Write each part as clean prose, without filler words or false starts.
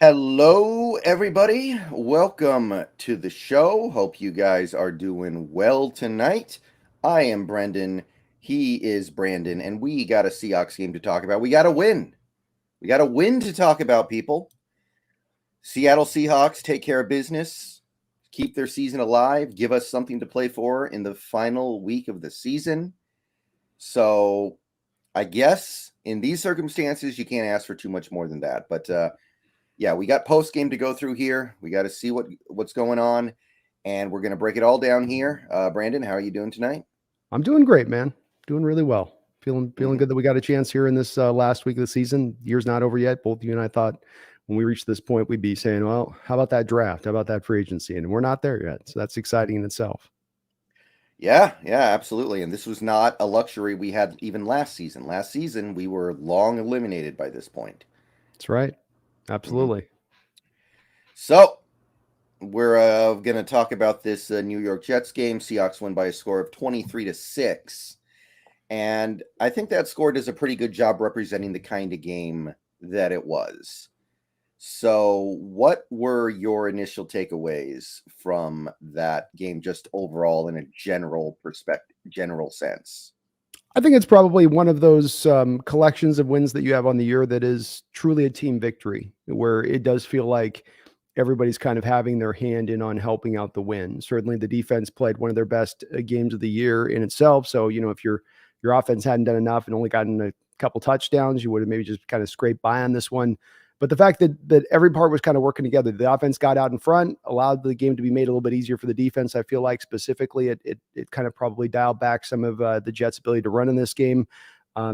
Hello, everybody. Welcome to the show. Hope you guys are doing well tonight. I am Brendan. He is Brandon, and we got a Seahawks game to talk about. We got a win. We got a win to talk about, people. Seattle Seahawks take care of business, keep their season alive, give us something to play for in the final week of the season. So, I guess in these circumstances, you can't ask for too much more than that. But yeah, we got post game to go through here. We got to see what's going on, and we're gonna break it all down here. Brandon, how are you doing tonight? I'm doing great, man. Doing really well. Feeling hmm good that we got a chance here in this last week of the season. Year's not over yet. Both you and I thought when we reached this point, we'd be saying, well, how about that draft? How about that free agency? And we're not there yet. So that's exciting in itself. Yeah, absolutely. And this was not a luxury we had even last season. Last season, we were long eliminated by this point. That's right. hmm Absolutely. So we're gonna talk about this New York Jets game. Seahawks win by a score of 23-6. And I think that score does a pretty good job representing the kind of game that it was. So, what were your initial takeaways from that game, just overall in a general perspective, general sense? I think it's probably one of those collections of wins that you have on the year that is truly a team victory, where it does feel like everybody's kind of having their hand in on helping out the win. Certainly, the defense played one of their best games of the year in itself. So, if your offense hadn't done enough and only gotten a couple touchdowns, you would have maybe just kind of scraped by on this one. But the fact that every part was kind of working together, the offense got out in front, allowed the game to be made a little bit easier for the defense. I feel like specifically, it kind of probably dialed back some of the Jets' ability to run in this game.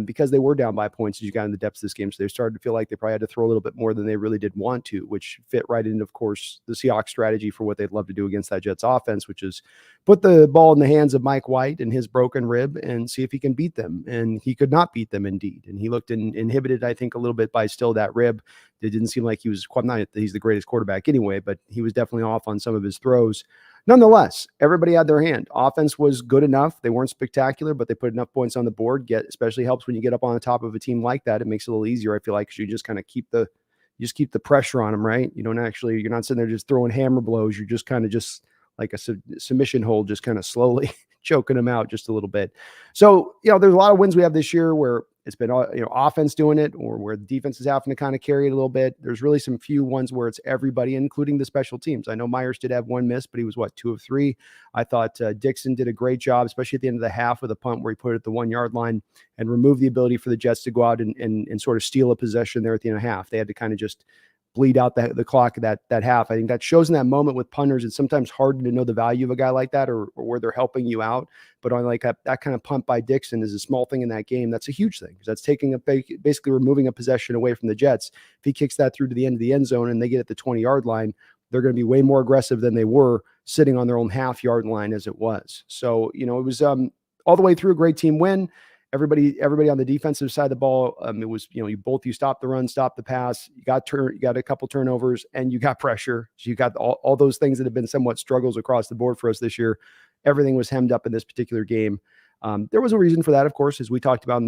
Because they were down by points as you got in the depths of this game. So they started to feel like they probably had to throw a little bit more than they really did want to, which fit right into, of course, the Seahawks strategy for what they'd love to do against that Jets offense, which is put the ball in the hands of Mike White and his broken rib and see if he can beat them. And he could not beat them indeed. And he looked inhibited, I think, a little bit by still that rib. It didn't seem like he was quite not that he's the greatest quarterback anyway, but he was definitely off on some of his throws. Nonetheless, everybody had their hand. Offense was good enough. They weren't spectacular, but they put enough points on the board. Especially helps when you get up on the top of a team like that. It makes it a little easier, I feel like, because you just kind of keep the pressure on them, right? You're not sitting there just throwing hammer blows. You're just kind of just like a submission hold, just kind of slowly choking them out just a little bit. So, there's a lot of wins we have this year where it's been, offense doing it or where the defense is having to kind of carry it a little bit. There's really some few ones where it's everybody, including the special teams. I know Myers did have one miss, but he was 2 of 3. I thought Dixon did a great job, especially at the end of the half with a punt where he put it at the 1 yard line and removed the ability for the Jets to go out and sort of steal a possession there at the end of the half. They had to kind of just bleed out the clock that half. I think that shows in that moment with punters. It's sometimes hard to know the value of a guy like that or where they're helping you out. But on like that kind of punt by Dixon is a small thing in that game. That's a huge thing because that's taking basically removing a possession away from the Jets. If he kicks that through to the end of the end zone and they get at the 20-yard line, they're going to be way more aggressive than they were sitting on their own half-yard line as it was. So, it was all the way through a great team win. Everybody on the defensive side of the ball, it was, you stopped the run, stopped the pass, you got a couple turnovers, and you got pressure. So you got all those things that have been somewhat struggles across the board for us this year. Everything was hemmed up in this particular game. There was a reason for that, of course, as we talked about on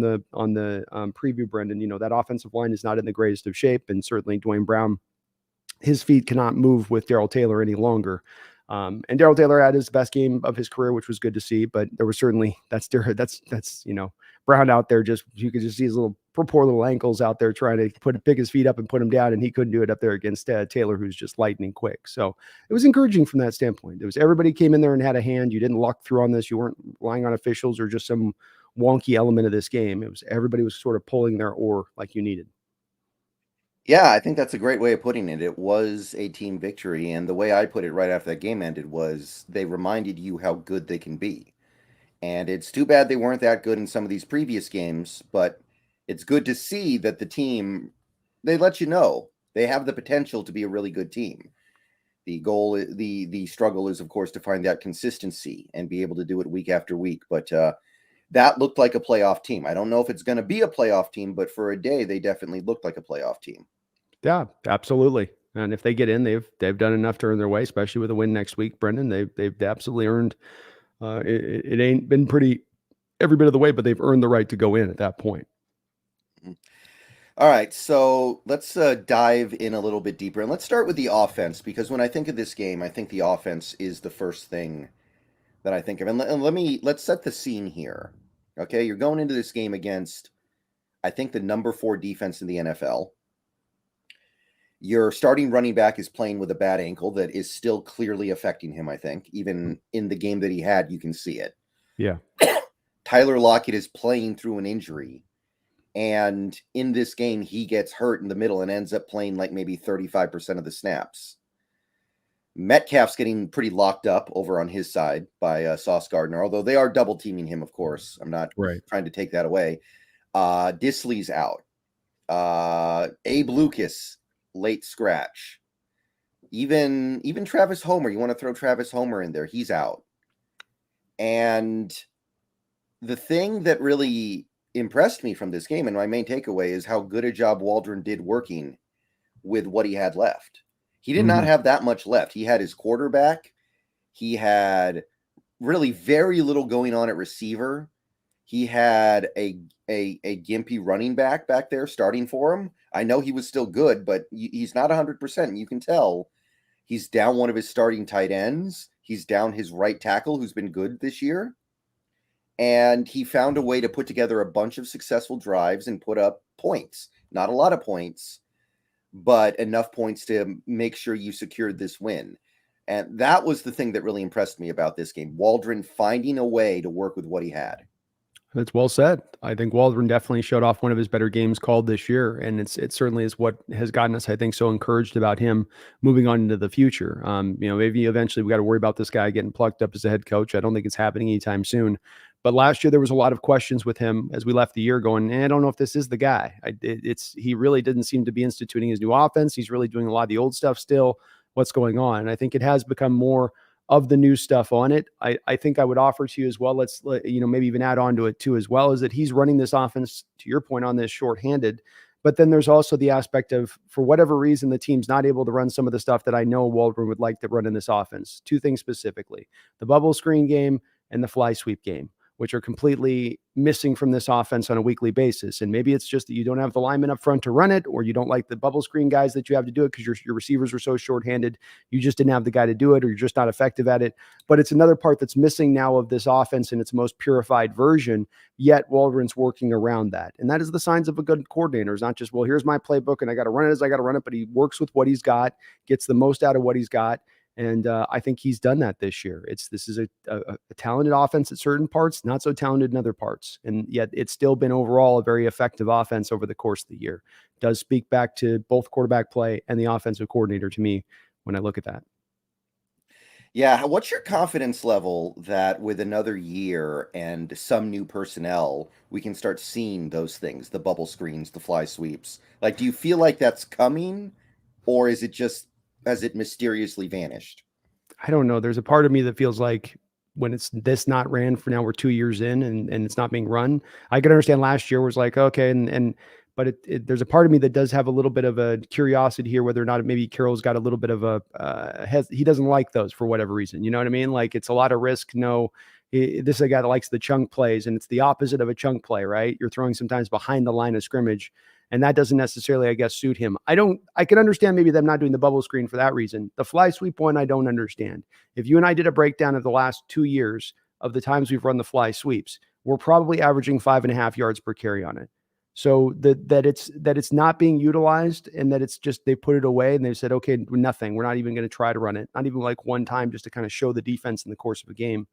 the preview, Brendan. That offensive line is not in the greatest of shape, and certainly Dwayne Brown, his feet cannot move with Daryl Taylor any longer. And Daryl Taylor had his best game of his career, which was good to see. But there was certainly that's Brown out there. Just you could just see his poor little ankles out there trying to pick his feet up and put him down, and he couldn't do it up there against Taylor, who's just lightning quick. So it was encouraging from that standpoint. It was everybody came in there and had a hand. You didn't luck through on this. You weren't relying on officials or just some wonky element of this game. It was everybody was sort of pulling their oar like you needed. Yeah, I think that's a great way of putting it. It was a team victory, and the way I put it right after that game ended was they reminded you how good they can be. And it's too bad they weren't that good in some of these previous games, but it's good to see that the team, they let you know they have the potential to be a really good team. The struggle is, of course, to find that consistency and be able to do it week after week. But that looked like a playoff team. I don't know if it's going to be a playoff team, but for a day, they definitely looked like a playoff team. Yeah, absolutely. And if they get in, they've done enough to earn their way, especially with a win next week, Brendan. They've absolutely earned. It ain't been pretty every bit of the way, but they've earned the right to go in at that point. All right, so let's dive in a little bit deeper, and let's start with the offense because when I think of this game, I think the offense is the first thing that I think of. Let's set the scene here. Okay, you're going into this game against, I think, the number 4 defense in the NFL. Your starting running back is playing with a bad ankle that is still clearly affecting him. I think even in the game that he had, you can see it. Yeah. Tyler Lockett is playing through an injury. And in this game, he gets hurt in the middle and ends up playing like maybe 35% of the snaps. Metcalf's getting pretty locked up over on his side by Sauce Gardner, although they are double teaming him, of course. I'm not trying to take that away. Disley's out. Abe Lucas, late scratch. Even Travis Homer, you want to throw Travis Homer in there, he's out. And the thing that really impressed me from this game, and my main takeaway, is how good a job Waldron did working with what he had left. He did not have that much left. He had his quarterback. He had really very little going on at receiver. He had a gimpy running back there starting for him. I know he was still good, but he's not 100%. You can tell he's down one of his starting tight ends. He's down his right tackle, who's been good this year. And he found a way to put together a bunch of successful drives and put up points. Not a lot of points, but enough points to make sure you secured this win. And that was the thing that really impressed me about this game. Waldron finding a way to work with what he had. That's well said. I think Waldron definitely showed off one of his better games called this year, and it certainly is what has gotten us, I think, so encouraged about him moving on into the future. Maybe eventually we got to worry about this guy getting plucked up as a head coach. I don't think it's happening anytime soon. But last year there was a lot of questions with him as we left the year, going, I don't know if this is the guy. He really didn't seem to be instituting his new offense. He's really doing a lot of the old stuff still. What's going on? And I think it has become more of the new stuff on it. I think I would offer to you as well. Let's maybe even add on to it too, as well, is that he's running this offense, to your point, on this shorthanded. But then there's also the aspect of, for whatever reason, the team's not able to run some of the stuff that I know Waldron would like to run in this offense. Two things specifically: the bubble screen game and the fly sweep game, which are completely missing from this offense on a weekly basis. And maybe it's just that you don't have the linemen up front to run it, or you don't like the bubble screen guys that you have to do it because your receivers are so shorthanded. You just didn't have the guy to do it, or you're just not effective at it. But it's another part that's missing now of this offense in its most purified version, yet Waldron's working around that. And that is the signs of a good coordinator. It's not just, well, here's my playbook and I got to run it as I got to run it, but he works with what he's got, gets the most out of what he's got. And I think he's done that this year. This is a talented offense at certain parts, not so talented in other parts. And yet it's still been overall a very effective offense over the course of the year. It does speak back to both quarterback play and the offensive coordinator to me when I look at that. Yeah. What's your confidence level that with another year and some new personnel, we can start seeing those things, the bubble screens, the fly sweeps? Like, do you feel like that's coming, or is it just, has it mysteriously vanished? I don't know. There's a part of me that feels like when it's this not ran for now, we're 2 years in and it's not being run. I could understand last year was like, okay. But there's a part of me that does have a little bit of a curiosity here, whether or not maybe Carroll's got a little bit of he doesn't like those for whatever reason. You know what I mean? Like, it's a lot of risk. No, this is a guy that likes the chunk plays, and it's the opposite of a chunk play, right? You're throwing sometimes behind the line of scrimmage, and that doesn't necessarily, I guess, suit him. I can understand maybe them not doing the bubble screen for that reason. The fly sweep one, I don't understand. If you and I did a breakdown of the last 2 years of the times we've run the fly sweeps, we're probably averaging 5.5 yards per carry on it. So that it's not being utilized, and that it's just, they put it away and they said, okay, nothing. We're not even going to try to run it. Not even like one time, just to kind of show the defense in the course of a game.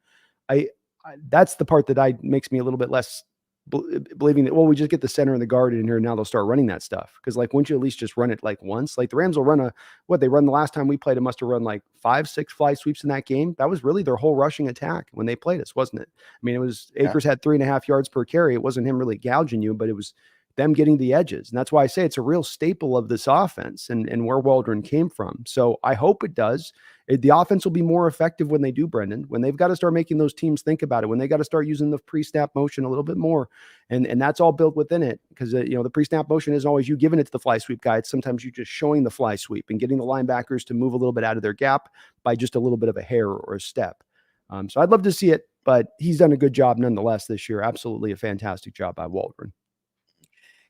That's the part that makes me a little bit less believing that, well, we just get the center and the guard in here and now they'll start running that stuff. Because, like, wouldn't you at least just run it like once? Like, the Rams will run what they run the last time we played, it must have run like 5-6 fly sweeps in that game. That was really their whole rushing attack when they played us, wasn't it? I mean, it was Akers had 3.5 yards per carry. It wasn't him really gouging you, but it was them getting the edges. And that's why I say it's a real staple of this offense and where Waldron came from. So I hope it does. The offense will be more effective when they do, Brendan, when they've got to start making those teams think about it, when they got to start using the pre-snap motion a little bit more. And that's all built within it, because the pre-snap motion isn't always you giving it to the fly sweep guy. It's sometimes you just showing the fly sweep and getting the linebackers to move a little bit out of their gap by just a little bit of a hair or a step. So I'd love to see it, but he's done a good job nonetheless this year. Absolutely a fantastic job by Waldron.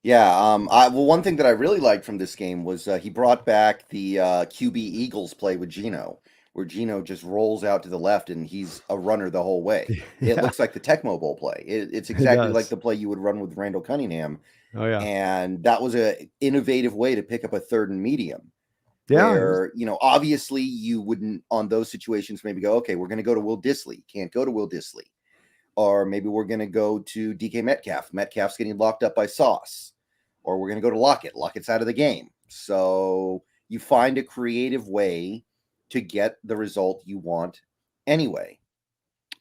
Yeah, well, one thing that I really liked from this game was he brought back the QB Eagles play with Geno, where Geno just rolls out to the left and he's a runner the whole way. It Yeah, looks like the Tecmo Bowl play. It's it exactly like does. the play you would run with Randall Cunningham, Oh yeah. and that was a innovative way to pick up a third and medium. Yeah, it was. Where obviously you wouldn't on those situations maybe go, okay, we're going to go to Will Disley. Can't go to Will Disley, or maybe we're going to go to DK Metcalf. Metcalf's getting locked up by Sauce, or we're going to go to Lockett. Lockett's out of the game. So you find a creative way to get the result you want anyway.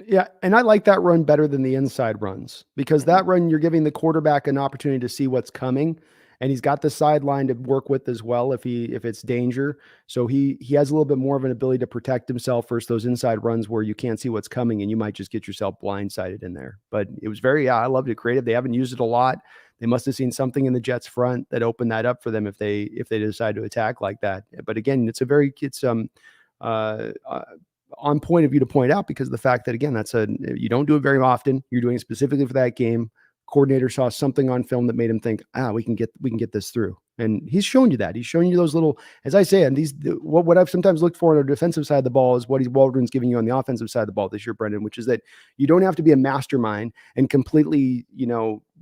Yeah, and I like that run better than the inside runs because Mm-hmm. that run you're giving the quarterback an opportunity to see what's coming, and he's got the sideline to work with as well if it's danger. So he has a little bit more of an ability to protect himself versus those inside runs where you can't see what's coming and you might just get yourself blindsided in there. But it was very, yeah, I loved it. Creative. They haven't used it a lot. They must have seen something in the Jets front that opened that up for them if they decide to attack like that. But again, it's uh, uh on point of view to point out because of the fact that again, you don't do it very often. You're doing it specifically for that game. Coordinator saw something on film that made him think, we can get this through. And he's shown you that. He's shown you those little, as I say, and what I've sometimes looked for on the defensive side of the ball is what Waldron's giving you on the offensive side of the ball this year, Brendan, which is that you don't have to be a mastermind and completely,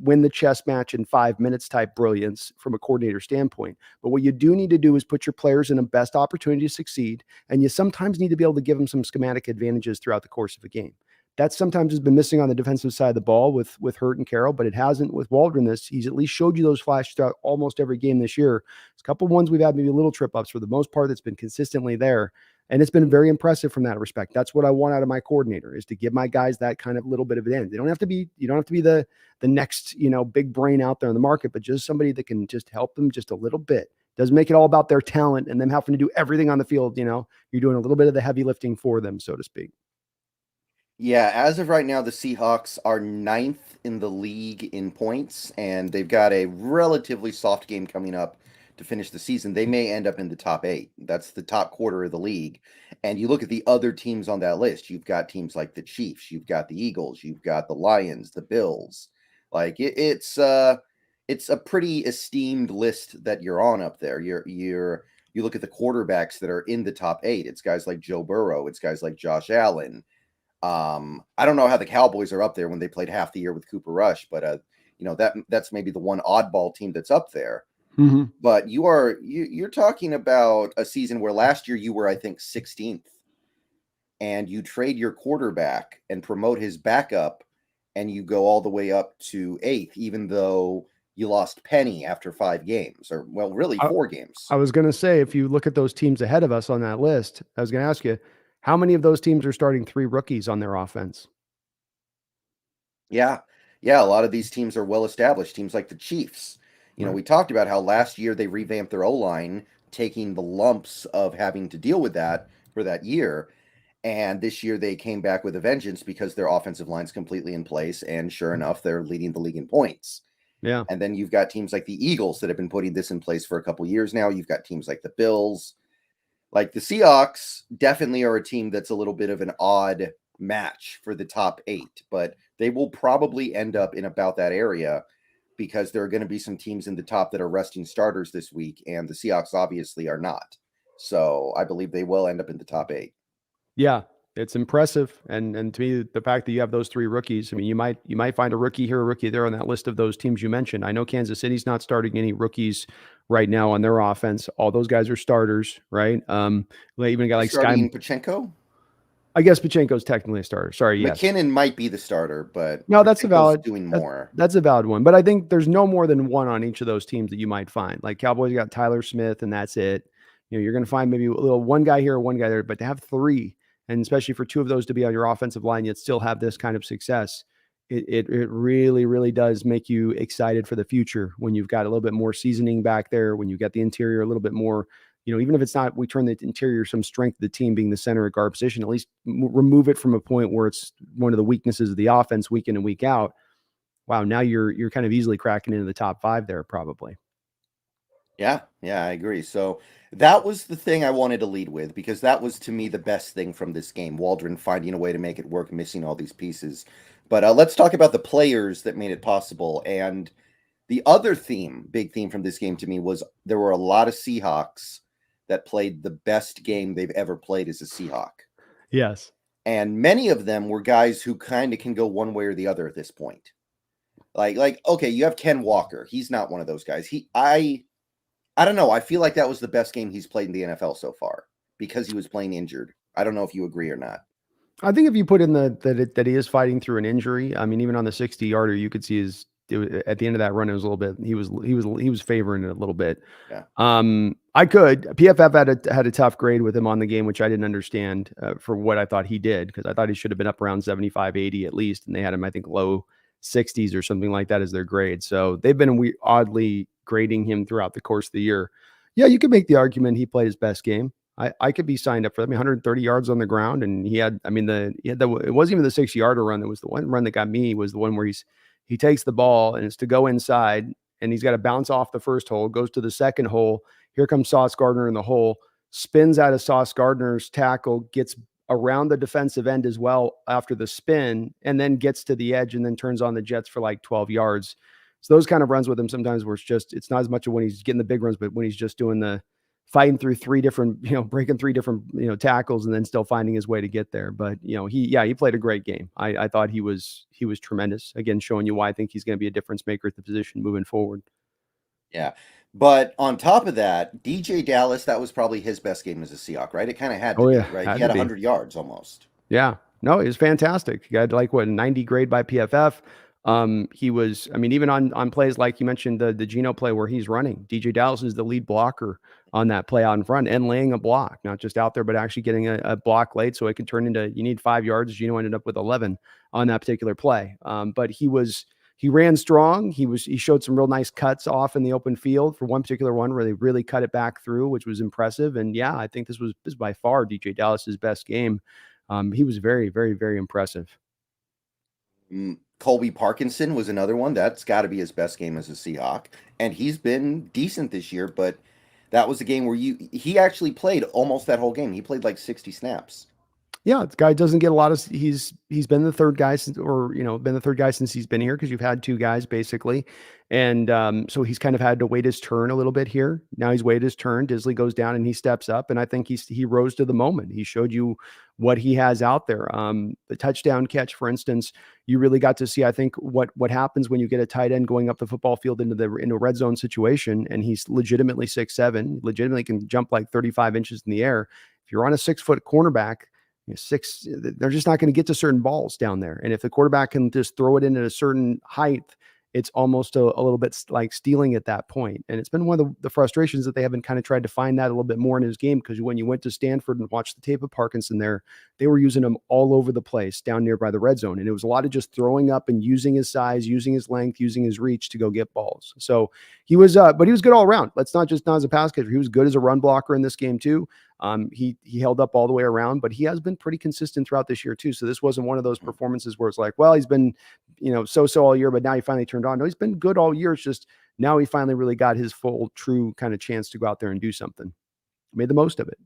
win the chess match in 5 minutes type brilliance from a coordinator standpoint. But what you do need to do is put your players in a best opportunity to succeed. And you sometimes need to be able to give them some schematic advantages throughout the course of a game. That sometimes has been missing on the defensive side of the ball with Hurt and Carroll, but it hasn't with Waldron. He's at least showed you those flashes throughout almost every game this year. There's a couple of ones we've had maybe little trip ups for the most part that's been consistently there. And it's been very impressive from that respect. That's what I want out of my coordinator is to give my guys that kind of little bit of an end. You don't have to be the next, big brain out there in the market, but just somebody that can just help them just a little bit. Doesn't make it all about their talent and them having to do everything on the field. You're doing a little bit of the heavy lifting for them, so to speak. Yeah, as of right now, the Seahawks are ninth in the league in points, and they've got a relatively soft game coming up to finish the season. They may end up in the top eight. That's the top quarter of the league. And you look at the other teams on that list. You've got teams like the Chiefs, you've got the Eagles, you've got the Lions, the Bills. Like it's a pretty esteemed list that you're on up there. You look at the quarterbacks that are in the top eight. It's guys like Joe Burrow. It's guys like Josh Allen. I don't know how the Cowboys are up there when they played half the year with Cooper Rush, but that's maybe the one oddball team that's up there. Mm-hmm. But you're talking about a season where last year you were, I think, 16th, and you trade your quarterback and promote his backup, and you go all the way up to eighth, even though you lost Penny after 5 games, or well, really I, 4 games. I was going to say, if you look at those teams ahead of us on that list, I was going to ask you, how many of those teams are starting three rookies on their offense? Yeah. Yeah, a lot of these teams are well established, teams like the Chiefs. Right. We talked about how last year they revamped their O-line, taking the lumps of having to deal with that for that year. And this year they came back with a vengeance because their offensive line's completely in place. And sure enough, they're leading the league in points. Yeah. And then you've got teams like the Eagles that have been putting this in place for a couple years now. You've got teams like the Bills. Like the Seahawks definitely are a team that's a little bit of an odd match for the top eight, but they will probably end up in about that area because there are going to be some teams in the top that are resting starters this week, and the Seahawks obviously are not. So I believe they will end up in the top eight. Yeah, it's impressive, and to me, the fact that you have those three rookies. I mean, you might find a rookie here, a rookie there on that list of those teams you mentioned. I know Kansas City's not starting any rookies right now on their offense. All those guys are starters, right? They even got They're like Sky. starting Pachenko. I guess Pachenko's technically a starter. Sorry, yes. McKinnon might be the starter, but No, that's a Pachenko's valid. doing That, more. that's a valid one. But I think there's no more than one on each of those teams that you might find. Like Cowboys got Tyler Smith, and that's it. You're going to find maybe a little one guy here, one guy there, but to have three, and especially for two of those to be on your offensive line, yet still have this kind of success, it really, really does make you excited for the future when you've got a little bit more seasoning back there, when you've got the interior a little bit more. Even if it's not, we turn the interior some strength of the team being the center of guard position, at least remove it from a point where it's one of the weaknesses of the offense week in and week out. Wow, now you're kind of easily cracking into the top five there, probably. Yeah, yeah, I agree. So that was the thing I wanted to lead with because that was to me the best thing from this game. Waldron finding a way to make it work, missing all these pieces. But let's talk about the players that made it possible. And The other big theme from this game to me was there were a lot of Seahawks that played the best game they've ever played as a Seahawk. Yes. And many of them were guys who kind of can go one way or the other at this point. Like okay, you have Ken Walker. He's not one of those guys. I don't know. I feel like that was the best game he's played in the NFL so far because he was playing injured. I don't know if you agree or not. I think if you put in that he is fighting through an injury, I mean, even on the 60-yarder, you could see at the end of that run, it was a little bit, he was favoring it a little bit. Yeah. PFF had a tough grade with him on the game, which I didn't understand for what I thought he did, because I thought he should have been up around 75, 80 at least, and they had him, I think, low 60s or something like that as their grade. So they've been oddly grading him throughout the course of the year. Yeah, you could make the argument he played his best game. I could be signed up for that. I mean, 130 yards on the ground, and he had it wasn't even the 6-yarder run. That was the one run that got me, was the one where he takes the ball and it's to go inside, and he's got to bounce off the first hole, goes to the second hole. Here comes Sauce Gardner in the hole, spins out of Sauce Gardner's tackle, gets around the defensive end as well after the spin, and then gets to the edge and then turns on the Jets for like 12 yards. So those kind of runs with him sometimes where it's not as much of when he's getting the big runs, but when he's just doing the fighting through breaking three different, tackles and then still finding his way to get there. But, he played a great game. I thought he was tremendous. Again, showing you why I think he's going to be a difference maker at the position moving forward. Yeah. But on top of that, DJ Dallas, that was probably his best game as a Seahawk, right? It kind of had to be, right? He had 100 yards almost. Yeah. No, it was fantastic. He had like 90 grade by PFF. He was, I mean, even on plays like you mentioned, the Geno play where he's running, DJ Dallas is the lead blocker on that play out in front and laying a block, not just out there, but actually getting a block laid so it could turn into, you need 5 yards. Geno ended up with 11 on that particular play. But he ran strong. He showed some real nice cuts off in the open field for one particular one where they really cut it back through, which was impressive. And yeah, I think this is by far DJ Dallas's best game. He was very, very, very impressive. Colby Parkinson was another one. That's got to be his best game as a Seahawk. And he's been decent this year, but that was a game where he actually played almost that whole game. He played like 60 snaps. Yeah, the guy doesn't get a lot of. He's been the third guy since, been the third guy since he's been here, because you've had two guys basically, and so he's kind of had to wait his turn a little bit here. Now he's waited his turn. Disley goes down and he steps up, and I think he rose to the moment. He showed you what he has out there. The touchdown catch, for instance, you really got to see, I think, what happens when you get a tight end going up the football field into a red zone situation, and he's legitimately 6'7", legitimately can jump like 35 inches in the air. If you're on a 6-foot cornerback, they're just not going to get to certain balls down there. And if the quarterback can just throw it in at a certain height, it's almost a little bit like stealing at that point. And it's been one of the frustrations that they haven't kind of tried to find that a little bit more in his game, because when you went to Stanford and watched the tape of Parkinson there, they were using him all over the place down near by the red zone. And it was a lot of just throwing up and using his size, using his length, using his reach to go get balls. So he was, but he was good all around. Let's not as a pass catcher. He was good as a run blocker in this game too. He held up all the way around, but he has been pretty consistent throughout this year too. So this wasn't one of those performances where it's like, well, he's been, so all year, but now he finally turned on. No, he's been good all year. It's just now he finally really got his full, true kind of chance to go out there and do something. Made the most of it.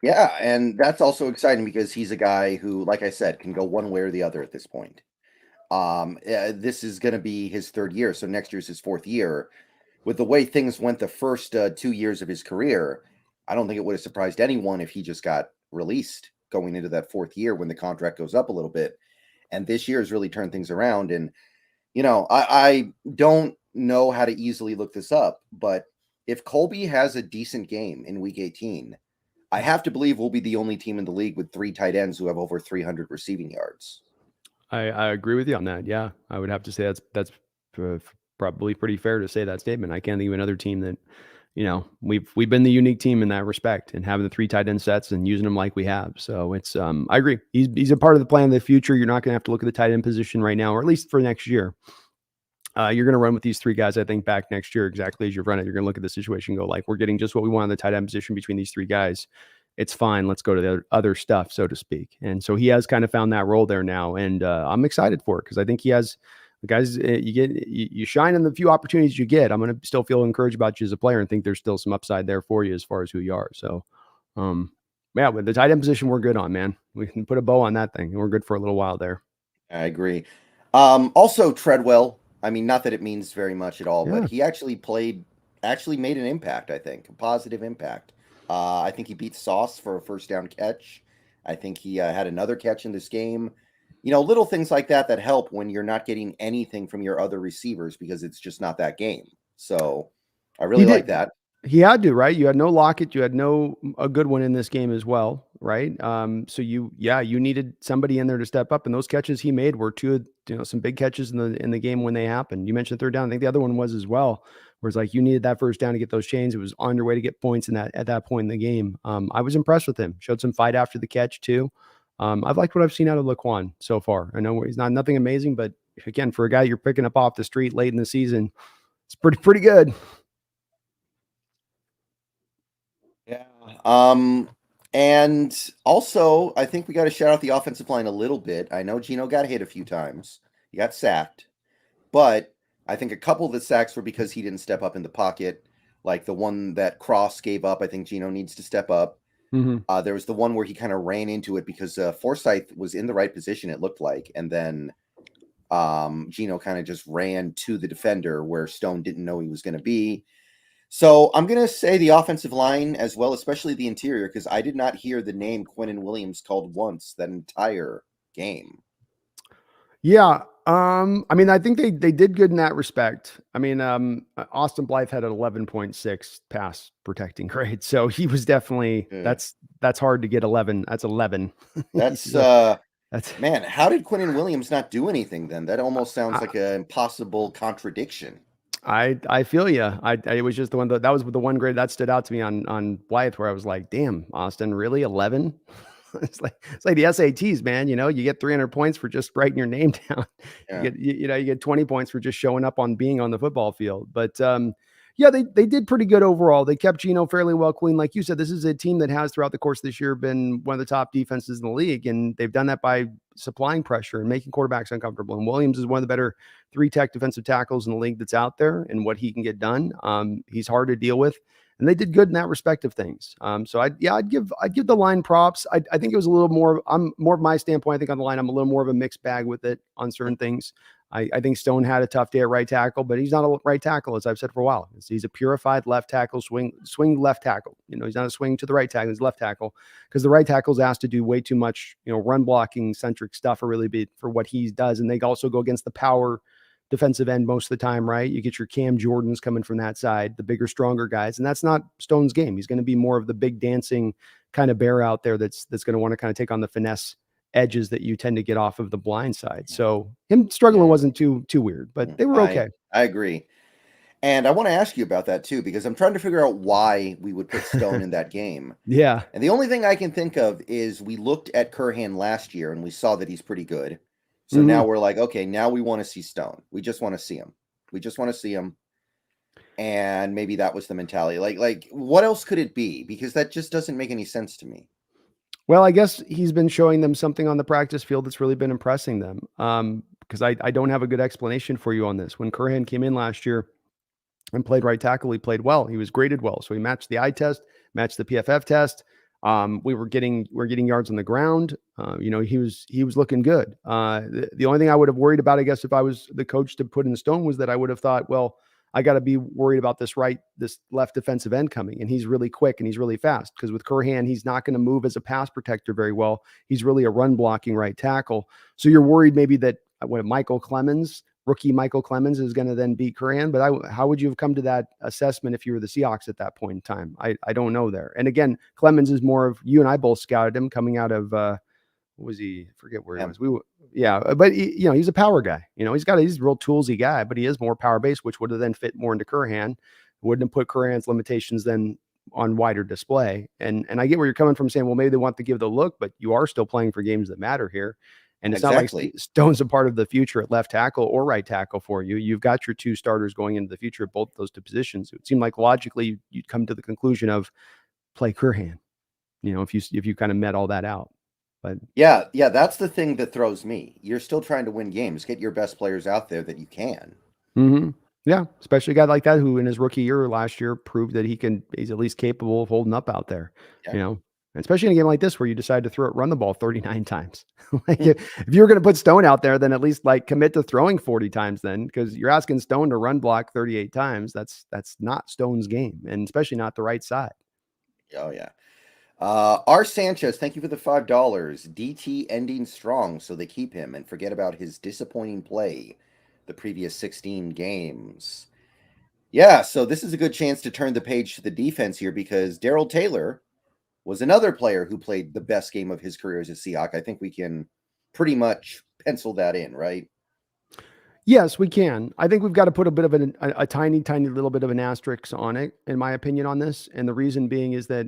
Yeah, and that's also exciting because he's a guy who, like I said, can go one way or the other at this point. This is going to be his third year, so next year's his fourth year. With the way things went the first 2 years of his career, I don't think it would have surprised anyone if he just got released going into that fourth year when the contract goes up a little bit. And this year has really turned things around. And, I don't know how to easily look this up, but if Colby has a decent game in week 18, I have to believe we'll be the only team in the league with 3 tight ends who have over 300 receiving yards. I agree with you on that. Yeah, I would have to say that's probably pretty fair to say that statement. I can't think of another team that, we've been the unique team in that respect, and having the 3 tight end sets and using them like we have. So it's, I agree. He's a part of the plan of the future. You're not going to have to look at the tight end position right now, or at least for next year. You're going to run with these 3 guys, I think, back next year, exactly as you run it. You're going to look at the situation and go like, we're getting just what we want in the tight end position between these 3 guys. It's fine. Let's go to the other stuff, so to speak. And so he has kind of found that role there now. And I'm excited for it, because I think he has the guys. You shine in the few opportunities you get. I'm going to still feel encouraged about you as a player and think there's still some upside there for you as far as who you are. So, yeah, with the tight end position, we're good on, man. We can put a bow on that thing, and we're good for a little while there. I agree. Also, Treadwell, I mean, not that it means very much at all, but Yeah, he actually made an impact, I think, a positive impact. I think he beat Sauce for a first down catch. I think he had another catch in this game. Little things like that that help when you're not getting anything from your other receivers because it's just not that game. So I he really like did. that. He had to, right? You had no Lockett, you had no a good one in this game as well, right? So you needed somebody in there to step up, and those catches he made were two, some big catches in the game when they happened. You mentioned third down. I think the other one was as well, where it's like you needed that first down to get those chains. It was on your way to get points in that at that point in the game. I was impressed with him. Showed some fight after the catch too. I've liked what I've seen out of Laquan so far. I know he's not nothing amazing, but again, for a guy you're picking up off the street late in the season, it's pretty good. Yeah. And also, I think we got to shout out the offensive line a little bit. I know Gino got hit a few times. He got sacked, but I think a couple of the sacks were because he didn't step up in the pocket. Like the one that Cross gave up, I think Gino needs to step up. Mhm. There was the one where he kind of ran into it because Forsyth was in the right position, it looked like, and then Gino kind of just ran to the defender where Stone didn't know he was going to be. So I'm going to say the offensive line as well, especially the interior, because I did not hear the name Quinnen Williams called once that entire game. Yeah. I mean, I think they did good in that respect. I mean, Austin Blythe had an 11.6 pass protecting grade. So he was definitely Uh, that's hard to get 11. That's 11. that's So that's man, how did Quinnen Williams not do anything then? That almost sounds I like an impossible contradiction. I feel you. I it was just the one that was the one grade that stood out to me on Blythe where I was like, damn, Austin, really 11? It's like the SATs, man. You get 300 points for just writing your name down. You Yeah. get you get 20 points for just showing up on being on the football field. But yeah, they did pretty good overall. They kept Gino fairly well clean. Like you said, this is a team that has throughout the course of this year been one of the top defenses in the league, and they've done that by supplying pressure and making quarterbacks uncomfortable. And Williams is one of the better three-tech defensive tackles in the league that's out there, and what he can get done. He's hard to deal with, and they did good in that respect of things. So I'd give the line props. I think it was a little more. I'm more of my standpoint. I think on the line, I'm a little more of a mixed bag with it on certain things. I think Stone had a tough day at right tackle, but he's not a right tackle, as I've said for a while. He's a purified left tackle, swing left tackle. He's not a swing to the right tackle, he's left tackle, because the right tackle is asked to do way too much, run blocking centric stuff for really big for what he does. And they also go against the power defensive end most of the time, right? You get your Cam Jordans coming from that side, the bigger, stronger guys, and that's not Stone's game. He's going to be more of the big dancing kind of bear out there that's going to want to kind of take on the finesse edges that you tend to get off of the blind side. So him struggling Yeah. wasn't too weird, but they were I okay. I agree. And I want to ask you about that too, because I'm trying to figure out why we would put Stone in that game. Yeah. And the only thing I can think of is we looked at Curhan last year and we saw that he's pretty good. So Hmm. now we're like, okay, now we want to see Stone. We just want to see him. We just want to see him. And maybe that was the mentality. Like what else could it be? Because that just doesn't make any sense to me. Well, I guess he's been showing them something on the practice field that's really been impressing them. Because I don't have a good explanation for you on this. When Curhan came in last year and played right tackle, he played well. He was graded well. So he matched the eye test, matched the PFF test. We're getting yards on the ground. He was looking good. The only thing I would have worried about, I guess, if I was the coach to put in Stone, was that I would have thought, well, I got to be worried about this left defensive end coming, and he's really quick and he's really fast. Because with Curhan, he's not going to move as a pass protector very well. He's really a run blocking right tackle. So you're worried maybe that when rookie Michael Clemens is going to then beat Curran. But how would you have come to that assessment if you were the Seahawks at that point in time? I don't know there. And again, Clemens is more of, you and I both scouted him coming out of what was he? I forget where he Yeah, was. But he's a power guy. He's a real toolsy guy, but he is more power based, which would have then fit more into Curhan. Wouldn't have put Curran's limitations then on wider display. And I get where you're coming from, saying, well, maybe they want to give the look, but you are still playing for games that matter here. And it's not like exactly. Stone's a part of the future at left tackle or right tackle for you. You've got your two starters going into the future at both those two positions. It seemed like logically you'd come to the conclusion of play Curhan, if you kind of met all that out. But Yeah, that's the thing that throws me. You're still trying to win games. Get your best players out there that you can. yeah, especially a guy like that who in his rookie year last year proved that he's at least capable of holding up out there, Yeah. you know. especially in a game like this where you decide to run the ball 39 times. Like if you're going to put Stone out there, then at least like commit to throwing 40 times then, because you're asking Stone to run block 38 times. That's not Stone's game, and especially not the right side. Oh yeah. R. Sanchez, thank you for the $5. DT ending strong, so they keep him and forget about his disappointing play the previous 16 games. Yeah, so this is a good chance to turn the page to the defense here because Daryl Taylor was another player who played the best game of his career as a Seahawk. I think we can pretty much pencil that in, right? Yes, we can. I think we've got to put a bit of a tiny, tiny little bit of an asterisk on it, in my opinion, on this. And the reason being is that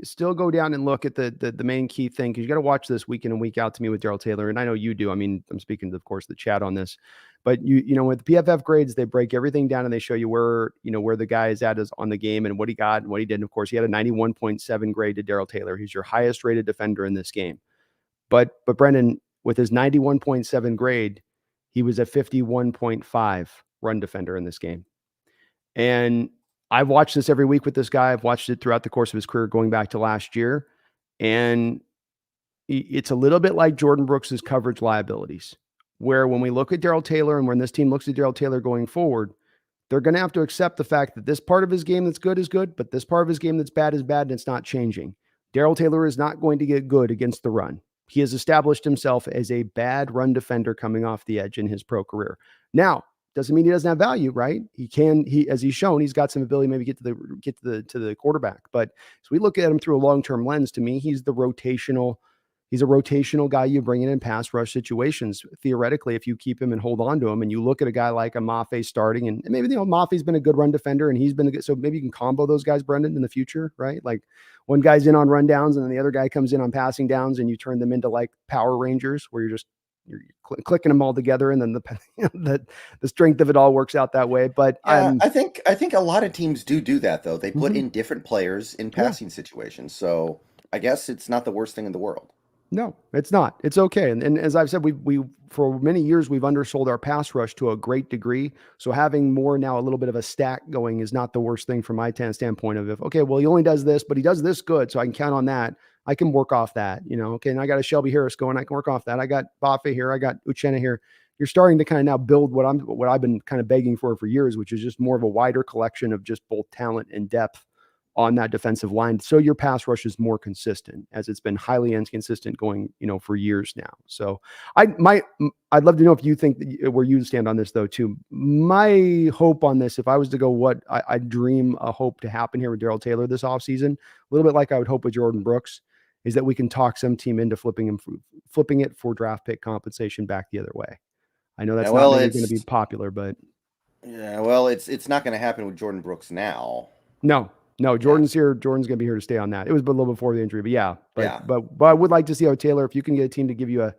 still go down and look at the main key thing, because you got to watch this week in and week out to me with Daryl Taylor. And I know you do. I mean, I'm speaking to, of course, the chat on this. But with the PFF grades, they break everything down and they show you where the guy is at is on the game and what he got and what he did. And of course, he had a 91.7 grade to Daryl Taylor. He's your highest rated defender in this game. But Brendan, with his 91.7 grade, he was a 51.5 run defender in this game. And I've watched this every week with this guy. I've watched it throughout the course of his career going back to last year. And it's a little bit like Jordan Brooks's coverage liabilities, where when we look at Daryl Taylor and when this team looks at Daryl Taylor going forward, they're going to have to accept the fact that this part of his game that's good is good, but this part of his game that's bad is bad, and it's not changing. Daryl Taylor is not going to get good against the run. He has established himself as a bad run defender coming off the edge in his pro career. Now, doesn't mean he doesn't have value, right? As he's shown, he's got some ability maybe get to the quarterback. But as we look at him through a long-term lens, to me, he's a rotational guy you bring in pass rush situations. Theoretically, if you keep him and hold on to him, and you look at a guy like a Mafe starting, and maybe Mafe's been a good run defender, and he's been a good, so maybe you can combo those guys, Brendan, in the future, right? Like one guy's in on run downs, and then the other guy comes in on passing downs, and you turn them into like Power Rangers, where you're clicking them all together, and then the strength of it all works out that way. But Yeah, I think a lot of teams do that though. They put mhm, in different players in yeah. passing situations. So I guess it's not the worst thing in the world. No, it's not. It's okay. And as I've said, we for many years we've undersold our pass rush to a great degree. So having more now, a little bit of a stack going, is not the worst thing from my standpoint of, if okay, well, he only does this, but he does this good, so I can count on that. I can work off that. Okay, and I got a Shelby Harris going, I can work off that. I got Bafe here, I got Uchenna here. You're starting to kind of now build what I've been kind of begging for years, which is just more of a wider collection of just both talent and depth on that defensive line. So your pass rush is more consistent, as it's been highly inconsistent going, for years now. So I'd love to know if you think where you stand on this though, too. My hope on this, if I was to go, what I dream a hope to happen here with Daryl Taylor this offseason, a little bit like I would hope with Jordan Brooks, is that we can talk some team into flipping it for draft pick compensation back the other way. I know Yeah, that's not well, maybe going to be popular, but it's not going to happen with Jordan Brooks now. no, no, Yeah, Jordan's here. Jordan's going to be here to stay on that. It was a little before the injury, but yeah. yeah. But I would like to see how Taylor, if you can get a team to give you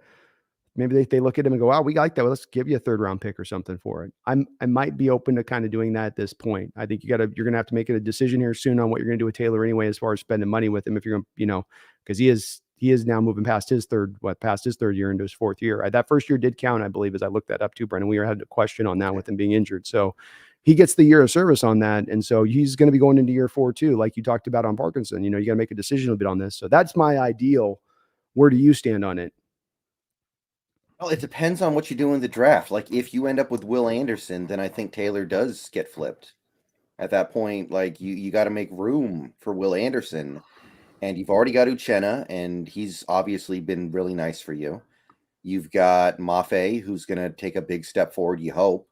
maybe they look at him and go, wow, we like that. Well, let's give you a third round pick or something for it. I might be open to kind of doing that at this point. I think you're going to have to make a decision here soon on what you're going to do with Taylor anyway, as far as spending money with him. If you're going to, because he is now moving past his third year into his fourth year. That first year did count, I believe, as I looked that up too, Brendan. We had a question on that with him being injured. So he gets the year of service on that. And so he's going to be going into year 4 too, like you talked about on Parkinson. You got to make a decision a bit on this. So that's my ideal. Where do you stand on it? Well, it depends on what you do in the draft. Like if you end up with Will Anderson, then I think Taylor does get flipped. At that point, like you got to make room for Will Anderson, and you've already got Uchenna, and he's obviously been really nice for you. You've got Mafe, who's going to take a big step forward, you hope.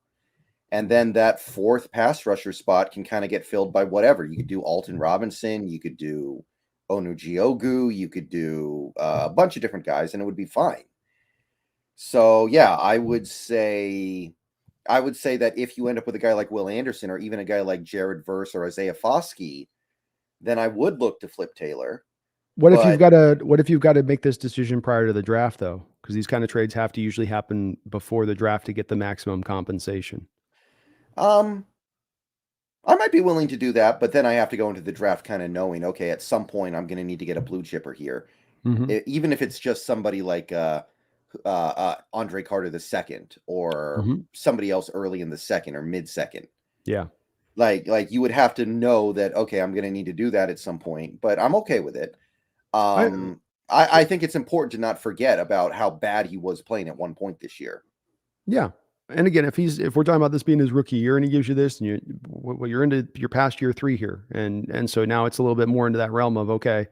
And then that fourth pass rusher spot can kind of get filled by whatever. You could do Alton Robinson, you could do Onujiogu, you could do a bunch of different guys, and it would be fine. So yeah, I would say that if you end up with a guy like Will Anderson or even a guy like Jared Verse or Isaiah Foskey, then I would look to flip Taylor. What if But you've got to make this decision prior to the draft though? Because these kind of trades have to usually happen before the draft to get the maximum compensation. um I might be willing to do that, but then I have to go into the draft kind of knowing, okay, at some point I'm going to need to get a blue chipper here. Mm-hmm. Even if it's just somebody like Andre Carter the second or Mm-hmm. somebody else early in the second or mid second. Yeah. Like you would have to know that, okay, I'm going to need to do that at some point, but I'm okay with it. I I think it's important to not forget about how bad he was playing at one point this year. Yeah. And again, if we're talking about this being his rookie year and he gives you this, and you're into your past year 3 here, and so now it's a little bit more into that realm of, okay,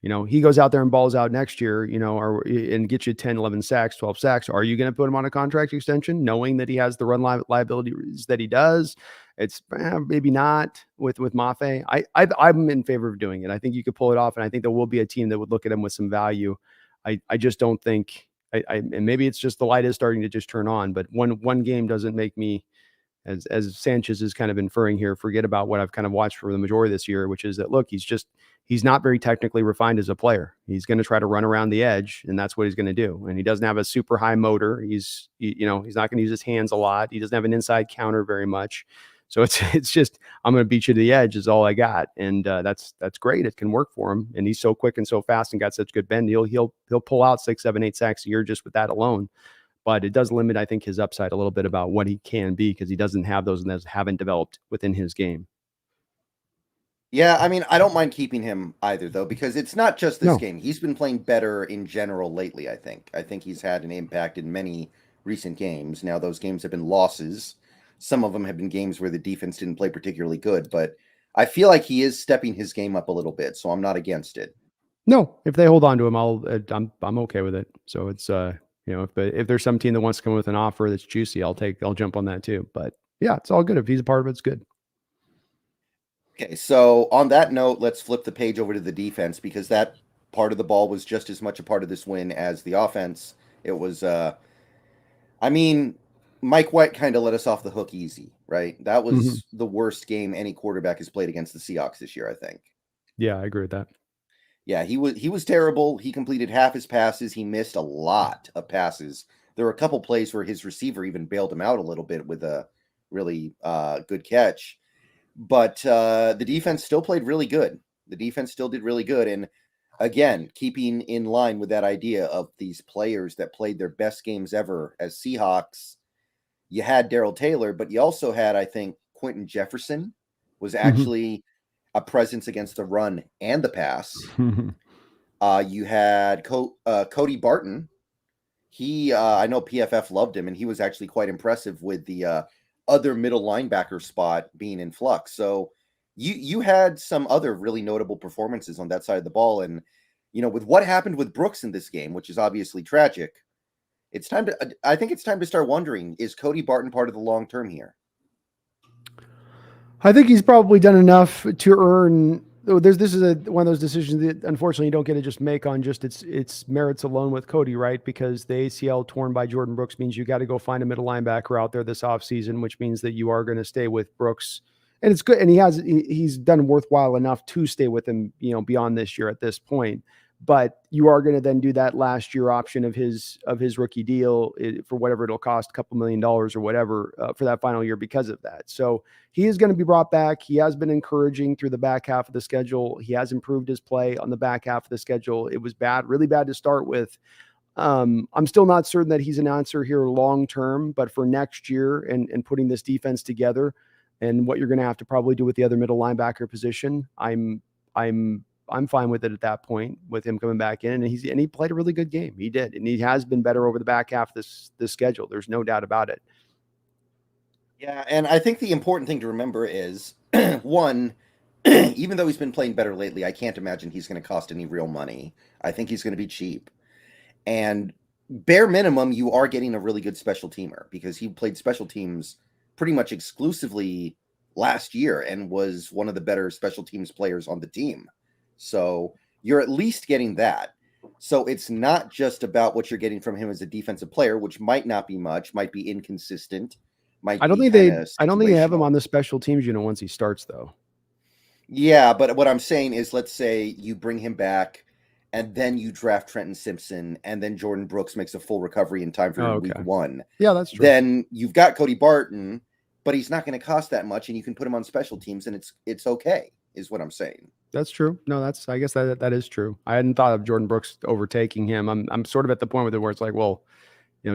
he goes out there and balls out next year, and gets you 10, 11 sacks, 12 sacks. Are you going to put him on a contract extension, knowing that he has the run liabilities that he does? It's maybe not with Mafe. I'm in favor of doing it. I think you could pull it off, and I think there will be a team that would look at him with some value. I just don't think. And maybe it's just the light is starting to just turn on, but one game doesn't make me, as Sanchez is kind of inferring here, forget about what I've kind of watched for the majority of this year, which is that, look, he's not very technically refined as a player. He's going to try to run around the edge, and that's what he's going to do. And he doesn't have a super high motor. He's not going to use his hands a lot. He doesn't have an inside counter very much. So it's just, I'm going to beat you to the edge is all I got, and that's great. It can work for him, and he's so quick and so fast and got such good bend. He'll pull out 6, 7, 8 sacks a year just with that alone. But it does limit, I think, his upside a little bit about what he can be, because he doesn't have those, and those haven't developed within his game. Yeah, I mean, I don't mind keeping him either, though, because it's not just this No. game. He's been playing better in general lately, I think. I think he's had an impact in many recent games. Now, those games have been losses. Some of them have been games where the defense didn't play particularly good, but I feel like he is stepping his game up a little bit, so I'm not against it. No, if they hold on to him, I'm okay with it. So it's if there's some team that wants to come with an offer that's juicy, I'll jump on that too. But yeah, it's all good. If he's a part of it, it's good. Okay, so on that note, let's flip the page over to the defense, because that part of the ball was just as much a part of this win as the offense. It was, I mean, Mike White kind of let us off the hook easy, right? That was the worst game any quarterback has played against the Seahawks this year, I think. Yeah, I agree with that. Yeah, he was terrible. He completed half his passes. He missed a lot of passes. There were a couple plays where his receiver even bailed him out a little bit with a really good catch. But the defense still played really good. The defense still did really good. And again, keeping in line with that idea of these players that played their best games ever as Seahawks, you had Daryl Taylor, but you also had, I think, Quentin Jefferson was actually a presence against the run and the pass. You had Cody Barton. He, I know PFF loved him, and he was actually quite impressive with the other middle linebacker spot being in flux. So you had some other really notable performances on that side of the ball. And, with what happened with Brooks in this game, which is obviously tragic, I think it's time to start wondering, is Cody Barton part of the long term here? I think he's probably done enough to earn. This is one of those decisions that unfortunately you don't get to just make on just its merits alone with Cody, right? Because the ACL torn by Jordan Brooks means you got to go find a middle linebacker out there this offseason, which means that you are going to stay with Brooks. And it's good. And he's done worthwhile enough to stay with him, beyond this year at this point. But you are going to then do that last year option of his rookie deal for whatever it'll cost, a couple $1 million or whatever for that final year because of that. So he is going to be brought back. He has been encouraging through the back half of the schedule. He has improved his play on the back half of the schedule. It was bad, really bad to start with. I'm still not certain that he's an answer here long term, but for next year and putting this defense together and what you're going to have to probably do with the other middle linebacker position, I'm fine with it at that point with him coming back in, and he played a really good game. He did, and he has been better over the back half of this schedule. There's no doubt about it. Yeah, and I think the important thing to remember is one, even though he's been playing better lately, I can't imagine he's going to cost any real money. I think he's going to be cheap. And bare minimum, you are getting a really good special teamer, because he played special teams pretty much exclusively last year and was one of the better special teams players on the team. So you're at least getting that. So it's not just about what you're getting from him as a defensive player, which might not be much, might be inconsistent, might I don't be think kind they of I don't think they have him situational. on the special teams once he starts though. Yeah, but what I'm saying is, let's say you bring him back and then you draft Trenton Simpson and then Jordan Brooks makes a full recovery in time for week 1. Yeah, that's true. Then you've got Cody Barton, but he's not going to cost that much, and you can put him on special teams, and it's okay, is what I'm saying. That's true. No, I guess that is true. I hadn't thought of Jordan Brooks overtaking him. I'm sort of at the point with it where it's like, well,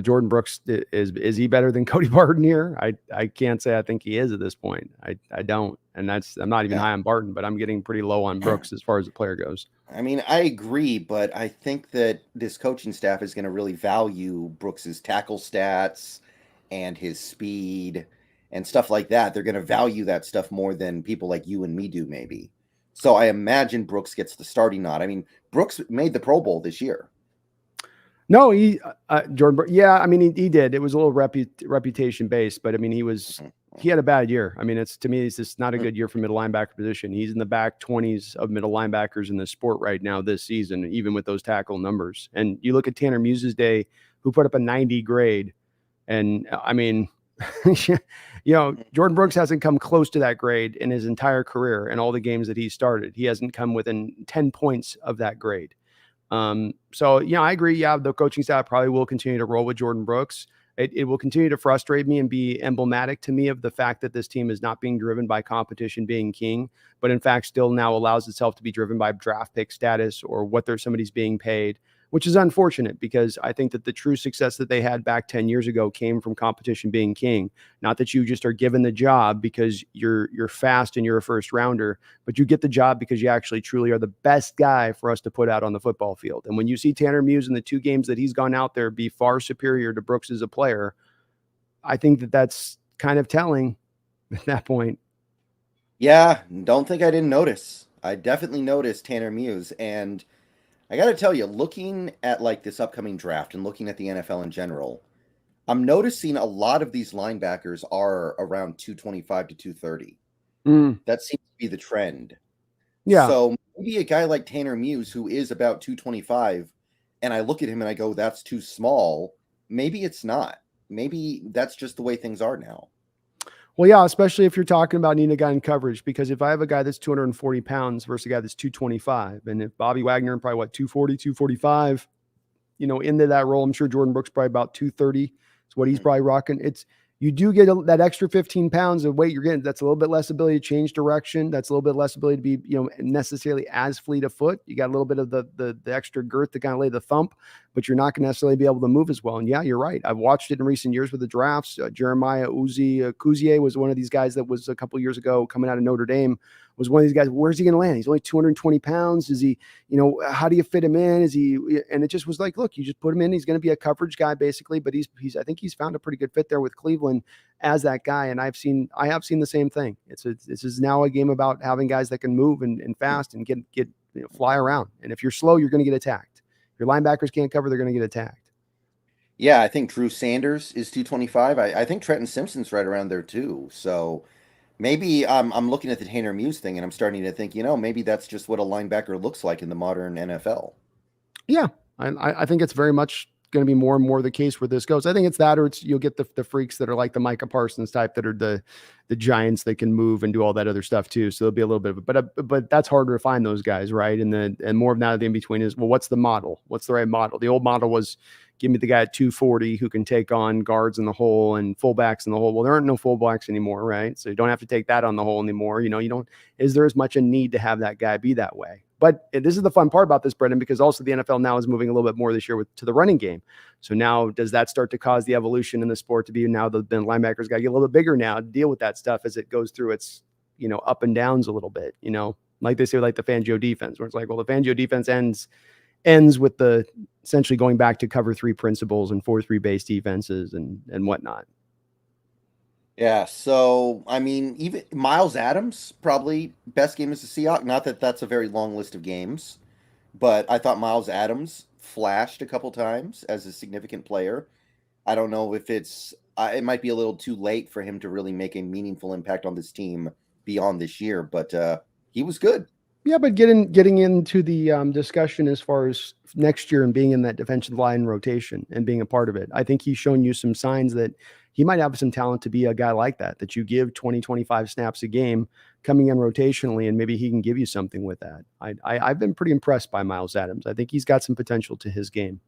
Jordan Brooks is he better than Cody Barton here? I can't say I think he is at this point. I don't, and I'm not even Yeah. high on Barton, but I'm getting pretty low on Brooks as far as the player goes. I mean, I agree, but I think that this coaching staff is going to really value Brooks's tackle stats and his speed and stuff like that. They're going to value that stuff more than people like you and me do, maybe. So I imagine Brooks gets the starting nod. I mean, Brooks made the Pro Bowl this year. No, Jordan. Yeah, I mean he did. It was a little reputation based, but I mean he had a bad year. I mean to me it's just not a good year for middle linebacker position. He's in the back 20s of middle linebackers in the sport right now this season, even with those tackle numbers. And you look at Tanner Muse's day, who put up a 90 grade, and I mean, Jordan Brooks hasn't come close to that grade in his entire career and all the games that he started. He hasn't come within 10 points of that grade. So I agree. Yeah, the coaching staff probably will continue to roll with Jordan Brooks. It will continue to frustrate me and be emblematic to me of the fact that this team is not being driven by competition being king, but in fact still now allows itself to be driven by draft pick status or what somebody's being paid, which is unfortunate because I think that the true success that they had back 10 years ago came from competition being king. Not that you just are given the job because you're fast and you're a first rounder, but you get the job because you actually truly are the best guy for us to put out on the football field. And when you see Tanner Muse in the 2 games that he's gone out there be far superior to Brooks as a player, I think that that's kind of telling at that point. Yeah, don't think I didn't notice. I definitely noticed Tanner Muse, and I got to tell you, looking at like this upcoming draft and looking at the NFL in general, I'm noticing a lot of these linebackers are around 225 to 230. Mm, That seems to be the trend. yeah. So maybe a guy like Tanner Muse, who is about 225, and I look at him and I go, that's too small. Maybe it's not. Maybe that's just the way things are now. Well, yeah, especially if you're talking about needing a guy in coverage, because if I have a guy that's 240 pounds versus a guy that's 225, and if Bobby Wagner probably 240, 245, into that role, I'm sure Jordan Brooks probably about 230 is what he's probably rocking. You do get that extra 15 pounds of weight you're getting. That's a little bit less ability to change direction. That's a little bit less ability to be, necessarily as fleet of foot. You got a little bit of the extra girth to kind of lay the thump, but you're not going to necessarily be able to move as well. And yeah, you're right. I've watched it in recent years with the drafts. Jeremiah Kuzier was one of these guys that was a couple years ago coming out of Notre Dame. Was one of these guys. Where's he going to land? He's only 220 pounds. Is he? How do you fit him in? Is he? And it just was like, look, you just put him in. He's going to be a coverage guy basically, but I think he's found a pretty good fit there with Cleveland as that guy. And I have seen the same thing. This is now a game about having guys that can move and fast and get fly around. And if you're slow, you're going to get attacked. If your linebackers can't cover, they're going to get attacked. Yeah, I think Drew Sanders is 225. I think Trenton Simpson's right around there too. So maybe I'm looking at the Tanner Muse thing and I'm starting to think, maybe that's just what a linebacker looks like in the modern NFL. Yeah, I think it's very much going to be more and more the case where this goes. I think it's that, or you'll get the freaks that are like the Micah Parsons type that are the giants that can move and do all that other stuff too. So there'll be a little bit of it, but that's harder to find those guys, right? And more of that in between is, well, what's the model? What's the right model? The old model was, give me the guy at 240 who can take on guards in the hole and fullbacks in the hole. Well, there aren't no fullbacks anymore, right? So you don't have to take that on the hole anymore. You don't. Is there as much a need to have that guy be that way? But this is the fun part about this, Brendan, because also the NFL now is moving a little bit more this year to the running game. So now does that start to cause the evolution in the sport to be now the linebackers got to get a little bit bigger now to deal with that stuff as it goes through its, up and downs a little bit, like they say, like the Fangio defense, where it's like, well, the Fangio defense ends with the essentially going back to cover 3 principles and 4-3 base defenses and whatnot. Yeah, so I mean, even Miles Adams probably best game as a Seahawks. Not that that's a very long list of games, but I thought Miles Adams flashed a couple times as a significant player. I don't know if it might be a little too late for him to really make a meaningful impact on this team beyond this year, but he was good. Yeah, but getting into the discussion as far as next year and being in that defensive line rotation and being a part of it, I think he's shown you some signs that he might have some talent to be a guy like that you give 20, 25 snaps a game coming in rotationally, and maybe he can give you something with that. I've been pretty impressed by Miles Adams. I think he's got some potential to his game.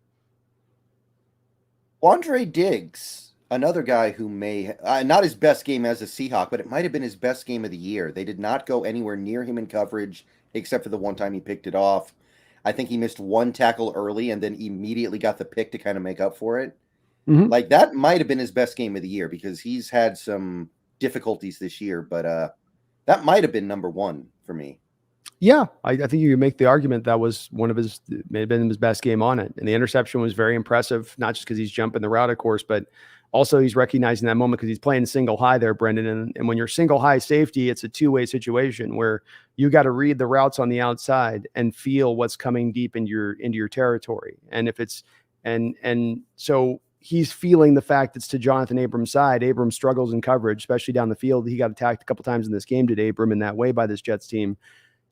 Andre Diggs, another guy who may not his best game as a Seahawk, but it might have been his best game of the year. They did not go anywhere near him in coverage, except for the one time he picked it off. I think he missed one tackle early and then immediately got the pick to kind of make up for it. Mhm. Like that might have been his best game of the year because he's had some difficulties this year, but that might have been number one for me. Yeah, I think you can make the argument that was one of his, may have been his best game on it. And the interception was very impressive, not just because he's jumping the route, of course, but also he's recognizing that moment because he's playing single high there, Brendan. And when you're single high safety, it's a two-way situation where you got to read the routes on the outside and feel what's coming deep into your territory. And if it's and so he's feeling the fact it's to Jonathan Abram's side. Abram struggles in coverage, especially down the field. He got attacked a couple times in this game, did Abram, in that way by this Jets team.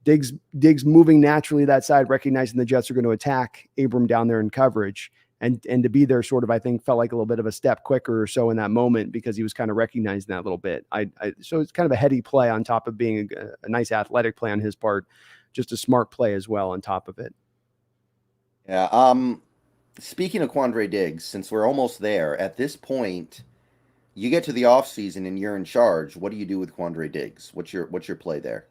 Diggs moving naturally that side, recognizing the Jets are going to attack Abram down there in coverage. And to be there sort of, I think, felt like a little bit of a step quicker or so in that moment because he was kind of recognizing that a little bit. So it's kind of a heady play on top of being a nice athletic play on his part, just a smart play as well on top of it. Yeah. Speaking of Quandre Diggs, since we're almost there, at this point, you get to the offseason and you're in charge. What do you do with Quandre Diggs? What's your play there?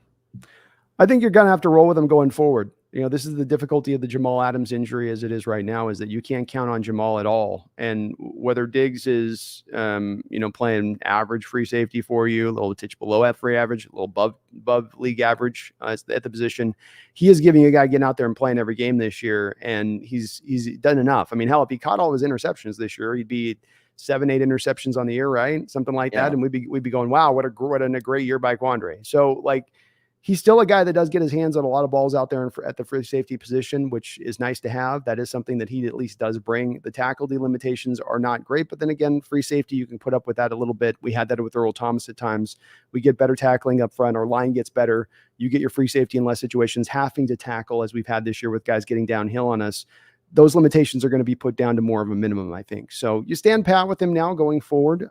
I think you're going to have to roll with him going forward. This is the difficulty of the Jamal Adams injury as it is right now, is that you can't count on Jamal at all. And whether Diggs is, playing average free safety for you, a little touch below free average, a little above league average at the position, he is giving a guy getting out there and playing every game this year. And he's done enough. I mean, hell, if he caught all of his interceptions this year, he'd be 7-8 interceptions on the year, right? Something like that. And we'd be going, wow, what a great year by Quandre. So he's still a guy that does get his hands on a lot of balls out there at the free safety position, which is nice to have. That is something that he at least does bring. The tackle delimitations are not great, but then again, free safety, you can put up with that a little bit. We had that with Earl Thomas at times. We get better tackling up front. Our line gets better. You get your free safety in less situations, having to tackle as we've had this year with guys getting downhill on us. Those limitations are going to be put down to more of a minimum, I think. So you stand pat with him now going forward.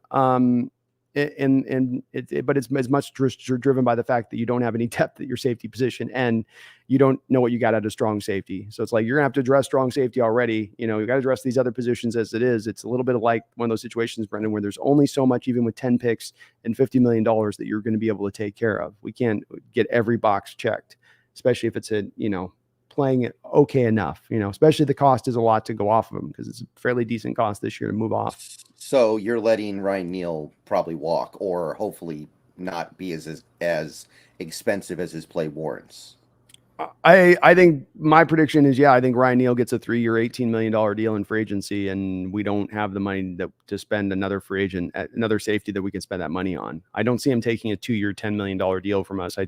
But it's as much driven by the fact that you don't have any depth at your safety position and you don't know what you got out of strong safety. So it's like you're gonna have to address strong safety already. You got to address these other positions as it is. It's a little bit of like one of those situations, Brendan, where there's only so much, even with 10 picks and $50 million, that you're going to be able to take care of. We can't get every box checked, especially if it's playing it okay enough, especially the cost is a lot to go off of him because it's a fairly decent cost this year to move off. So you're letting Ryan Neal probably walk, or hopefully not be as expensive as his play warrants. I think my prediction is, I think Ryan Neal gets a 3-year, $18 million deal in free agency, and we don't have the money to spend another free agent, another safety that we can spend that money on. I don't see him taking a 2-year, $10 million deal from us.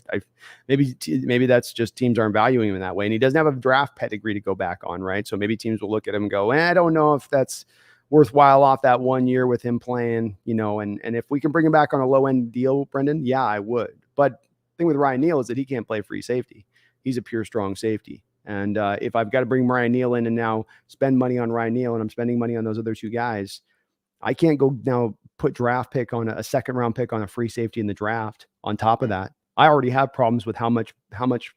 Maybe that's just teams aren't valuing him in that way, and he doesn't have a draft pedigree to go back on, right? So maybe teams will look at him and go, I don't know if that's worthwhile off that 1 year with him playing, and if we can bring him back on a low end deal, Brendan, I would. But the thing with Ryan Neal is that he can't play free safety. He's a pure strong safety. And if I've got to bring Ryan Neal in and now spend money on Ryan Neal and I'm spending money on those other two guys, I can't go now put draft pick on a second round pick on a free safety in the draft. On top of that, I already have problems with how much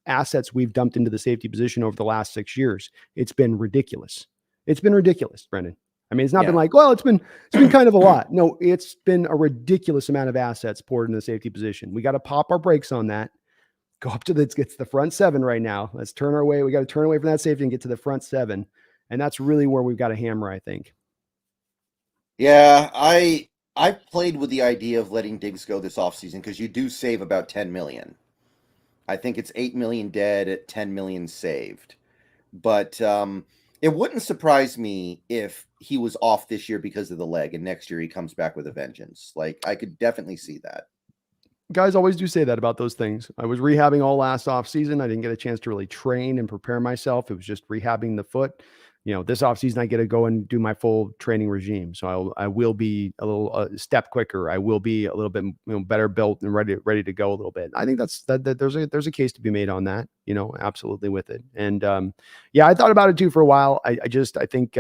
assets we've dumped into the safety position over the last 6 years. It's been ridiculous. It's been ridiculous, Brendan. I mean, it's not been like, well, it's been kind of a lot. No, it's been a ridiculous amount of assets poured in the safety position. We got to pop our brakes on that. Go up to it's the front seven right now. Let's turn our way. We got to turn away from that safety and get to the front seven. And that's really where we've got a hammer, I think. Yeah, I played with the idea of letting Diggs go this offseason because you do save about 10 million. I think it's 8 million dead at 10 million saved. But it wouldn't surprise me if he was off this year because of the leg and next year he comes back with a vengeance. Like, I could definitely see that. Guys always do say that about those things. I was rehabbing all last off season. I didn't get a chance to really train and prepare myself. It was just rehabbing the foot. This off season I get to go and do my full training regime. So I will be a little step quicker. I will be a little bit better built and ready to go a little bit. I think that there's a case to be made on that. Absolutely with it. And I thought about it too for a while. I think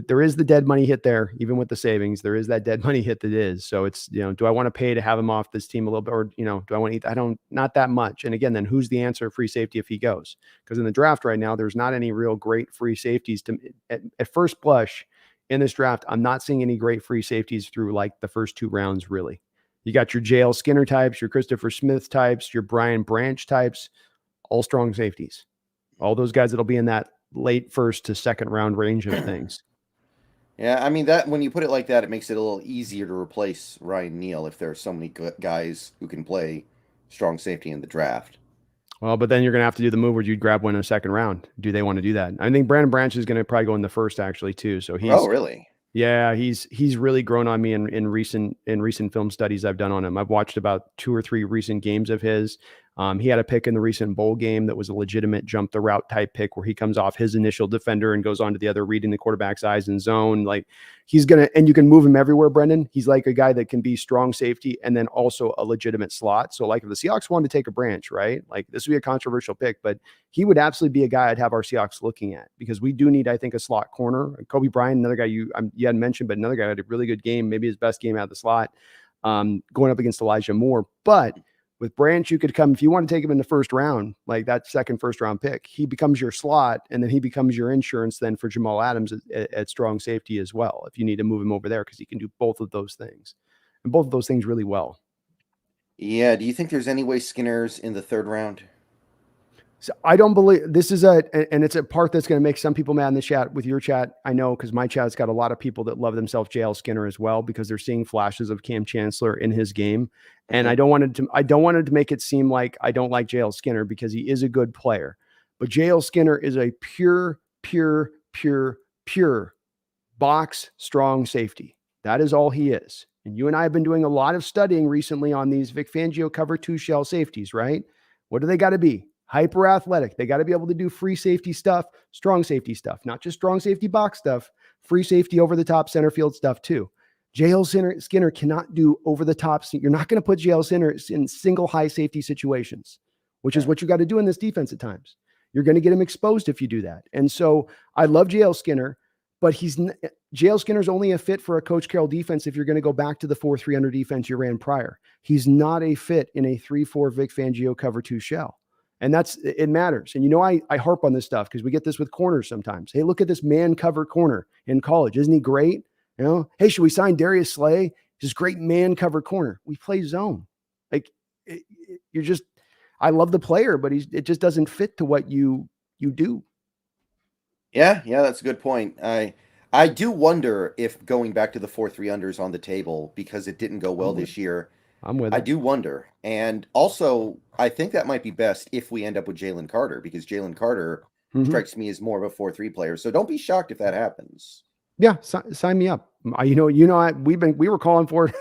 there is the dead money hit there, even with the savings, there is that dead money hit that is. So it's, do I want to pay to have him off this team a little bit, or, do I want to eat? Not that much. And again, then who's the answer free safety if he goes? Because in the draft right now, there's not any real great free safeties at first blush in this draft. I'm not seeing any great free safeties through like the first 2 rounds, really. You got your JL Skinner types, your Christopher Smith types, your Brian Branch types, all strong safeties. All those guys that'll be in that late first to second round range of things. Yeah, I mean that when you put it like that, it makes it a little easier to replace Ryan Neal if there are so many guys who can play strong safety in the draft. Well, but then you're going to have to do the move where you'd grab one in the second round. Do they want to do that? I think Brandon Branch is going to probably go in the first actually too. So Oh, he's really? yeah, he's really grown on me in recent film studies I've done on him. I've watched about 2 or 3 recent games of his. He had a pick in the recent bowl game that was a legitimate jump the route type pick where he comes off his initial defender and goes on to the other, reading the quarterback's eyes and zone. Like he's gonna, and you can move him everywhere, Brendan. He's like a guy that can be strong safety and then also a legitimate slot. So like if the Seahawks wanted to take a Branch, right? Like this would be a controversial pick, but he would absolutely be a guy I'd have our Seahawks looking at because we do need, I think, a slot corner. Kobe Bryant, another guy you hadn't mentioned, but another guy had a really good game, maybe his best game out of the slot, going up against Elijah Moore. But with Branch, you could come if you want to take him in the first round, like that first round pick. He becomes your slot, and then he becomes your insurance then for Jamal Adams at strong safety as well. If you need to move him over there, because he can do both of those things, and both of those things really well. Yeah. Do you think there's any way Skinner's in the third round? So I don't believe this is and it's a part that's going to make some people mad in the chat with your chat. I know because my chat's got a lot of people that love themselves JL Skinner as well because they're seeing flashes of Cam Chancellor in his game. And Mm-hmm. I don't want it to make it seem like I don't like JL Skinner because he is a good player. But JL Skinner is a pure box strong safety. That is all he is. And you and I have been doing a lot of studying recently on these Vic Fangio cover 2 shell safeties, right? What do they got to be? Hyper athletic. They got to be able to do free safety stuff, strong safety stuff, not just strong safety box stuff, free safety over the top center field stuff too. JL Skinner cannot do over the top. You're not going to put JL Skinner in single high safety situations, which is Yeah. what you got to do in this defense at times. You're going to get him exposed if you do that. And so I love JL Skinner, but JL Skinner's only a fit for a Coach Carroll defense if you're going to go back to the 4-3 defense you ran prior. He's not a fit in a 3-4 Vic Fangio cover 2 shell. And it matters. And I harp on this stuff because we get this with corners sometimes. Hey, look at this man cover corner in college. Isn't he great? Hey, should we sign Darius Slay? He's great man cover corner. We play zone. Like I love the player, but it just doesn't fit to what you do. Yeah, that's a good point. I do wonder if going back to the 4-3 unders on the table because it didn't go well this year. I'm with I it. do wonder. And also, I think that might be best if we end up with Jalen Carter because Jalen Carter strikes me as more of a 4-3 player. So don't be shocked if that happens. Yeah, sign me up. We were calling for it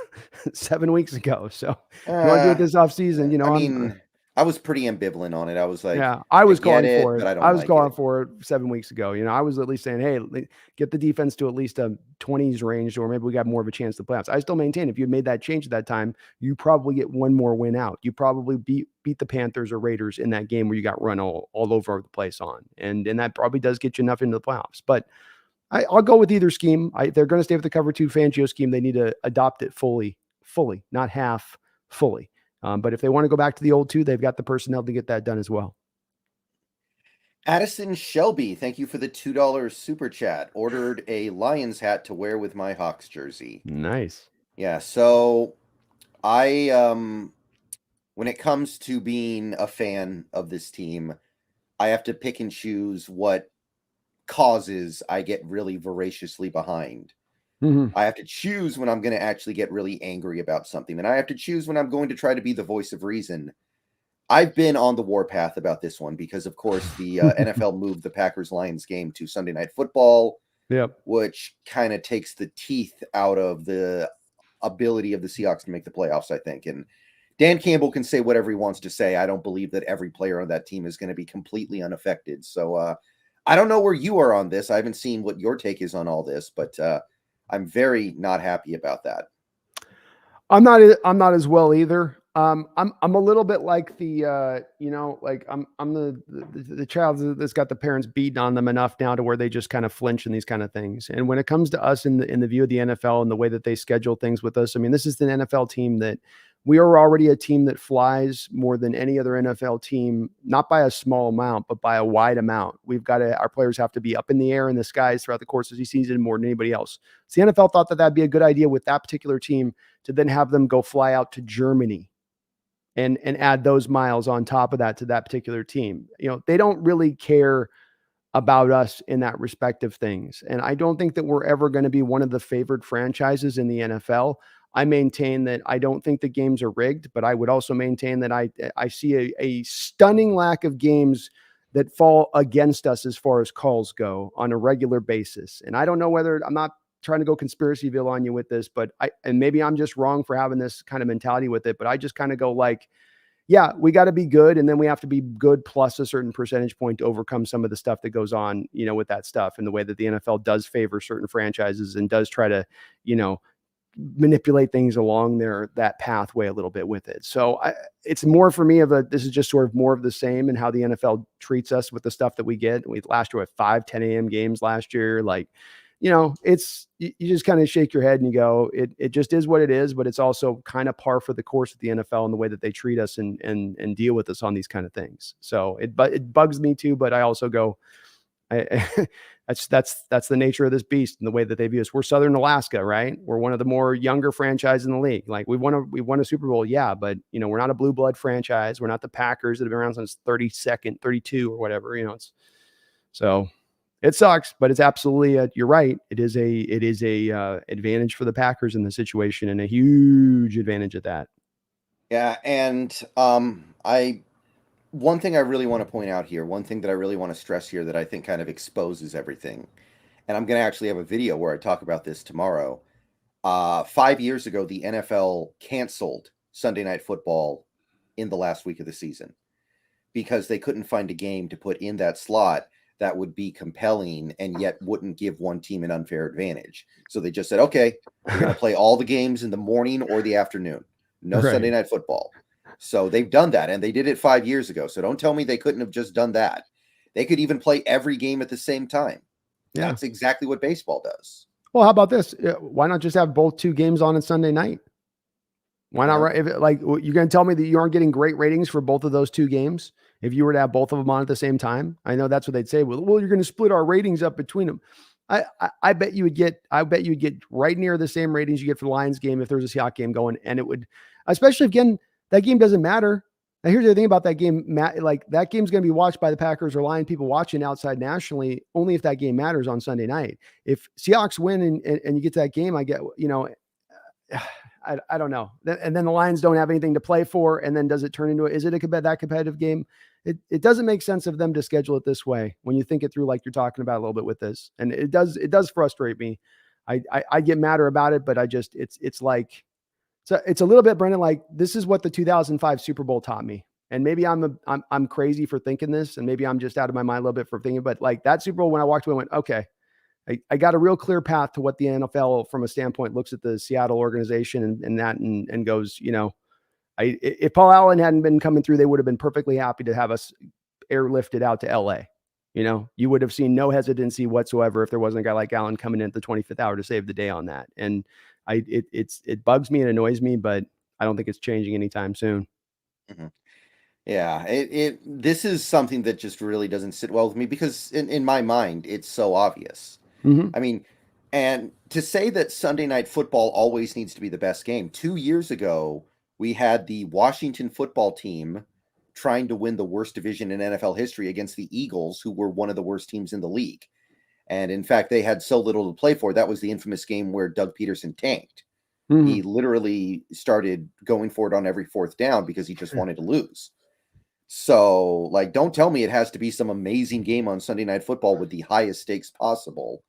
7 weeks ago. So if you want to do it this off season, I mean, I was pretty ambivalent on it. I was like, yeah, I I was get calling it, for it. but I don't I was like calling it. for it 7 weeks ago. I was at least saying, hey, get the defense to at least a 20s range, or maybe we got more of a chance to playoffs. I still maintain if you made that change at that time, you probably get one more win out. You probably beat the Panthers or Raiders in that game where you got run all over the place on, and that probably does get you enough into the playoffs. But I'll go with either scheme. They're going to stay with the cover 2 Fangio scheme. They need to adopt it fully, not half, fully. But if they want to go back to the old 2, they've got the personnel to get that done as well. Addison Shelby, thank you for the $2 super chat. Ordered a Lions hat to wear with my Hawks jersey. Nice. Yeah, so I when it comes to being a fan of this team, I have to pick and choose what causes I get really voraciously behind. Mm-hmm. I have to choose when I'm going to actually get really angry about something, and I have to choose when I'm going to try to be the voice of reason. I've been on the warpath about this one because, of course, the NFL moved the Packers-Lions game to Sunday Night Football, Yep. which kind of takes the teeth out of the ability of the Seahawks to make the playoffs, I think. And Dan Campbell can say whatever he wants to say. I don't believe that every player on that team is going to be completely unaffected. So I don't know where you are on this. I haven't seen what your take is on all this, but I'm very not happy about that. I'm not as well either. I'm a little bit like the like I'm the child that's got the parents beating on them enough now to where they just kind of flinch in these kind of things. And when it comes to us in the view of the NFL and the way that they schedule things with us, I mean, this is an NFL team that we are already a team that flies more than any other NFL team, not by a small amount, but by a wide amount. Our players have to be up in the air in the skies throughout the course of the season more than anybody else. So the NFL thought that that'd be a good idea with that particular team to then have them go fly out to Germany and add those miles on top of that to that particular team. They don't really care about us in that respect of things. And I don't think that we're ever going to be one of the favored franchises in the NFL. I maintain that I don't think the games are rigged, but I would also maintain that I see a stunning lack of games that fall against us as far as calls go on a regular basis. And I don't know whether I'm not trying to go conspiracyville on you with this, but and maybe I'm just wrong for having this kind of mentality with it, but I just kind of go like, yeah, we got to be good. And then we have to be good plus a certain percentage point to overcome some of the stuff that goes on, with that stuff and the way that the NFL does favor certain franchises and does try to, manipulate things along that pathway a little bit with it. So it's more for me this is just sort of more of the same and how the NFL treats us with the stuff that we get. We last year at 10 a.m. games last year, like, it's you just kind of shake your head and you go, it just is what it is, but it's also kind of par for the course of the NFL and the way that they treat us and deal with us on these kind of things. So it bugs me too, but I also go, that's the nature of this beast and the way that they view us. We're Southern Alaska, right? We're one of the more younger franchises in the league. Like we won a Super Bowl, yeah, but we're not a blue blood franchise. We're not the Packers that have been around since 32 or whatever. It's so. It sucks, but it's absolutely you're right. It is a advantage for the Packers in the situation and a huge advantage at that. Yeah, and I one thing I really want to point out here, one thing that I really want to stress here that I think kind of exposes everything, and I'm going to actually have a video where I talk about this tomorrow. 5 years ago, the NFL canceled Sunday Night Football in the last week of the season because they couldn't find a game to put in that slot that would be compelling and yet wouldn't give one team an unfair advantage. So they just said, okay, we're going to play all the games in the morning or the afternoon. No Right. Sunday Night Football. So they've done that, and they did it 5 years ago. So don't tell me they couldn't have just done that. They could even play every game at the same time. Yeah. That's exactly what baseball does. Well, how about this? Why not just have both two games on Sunday night? Why not? Right? If you're going to tell me that you aren't getting great ratings for both of those two games, if you were to have both of them on at the same time, I know that's what they'd say. Well, you're going to split our ratings up between them. I bet you would get. I bet you would get right near the same ratings you get for the Lions game if there was a Seahawks game going, and it would, especially if, again, that game doesn't matter. Now, here's the thing about that game, Matt. Like that game's going to be watched by the Packers or Lion people watching outside nationally only if that game matters on Sunday night. If Seahawks win and you get to that game, I get I don't know. And then the Lions don't have anything to play for. And then does it turn into is it that competitive game? It doesn't make sense of them to schedule it this way when you think it through, like you're talking about a little bit with this. And it does frustrate me. I get madder about it, but it's like, it's a little bit, Brendan, like this is what the 2005 Super Bowl taught me. And maybe I'm crazy for thinking this, and maybe I'm just out of my mind a little bit for thinking, but like that Super Bowl, when I walked away, I went, okay, I got a real clear path to what the NFL from a standpoint looks at the Seattle organization and goes, if Paul Allen hadn't been coming through, they would have been perfectly happy to have us airlifted out to LA. You would have seen no hesitancy whatsoever if there wasn't a guy like Allen coming in at the 25th hour to save the day on that. And it bugs me and annoys me, but I don't think it's changing anytime soon. Mm-hmm. Yeah, this is something that just really doesn't sit well with me because in my mind, it's so obvious. Mm-hmm. I mean, and to say that Sunday Night Football always needs to be the best game, 2 years ago, we had the Washington football team trying to win the worst division in NFL history against the Eagles, who were one of the worst teams in the league. And in fact, they had so little to play for. That was the infamous game where Doug Peterson tanked. Mm-hmm. He literally started going for it on every fourth down because he just wanted to lose. So, like, don't tell me it has to be some amazing game on Sunday Night Football with the highest stakes possible,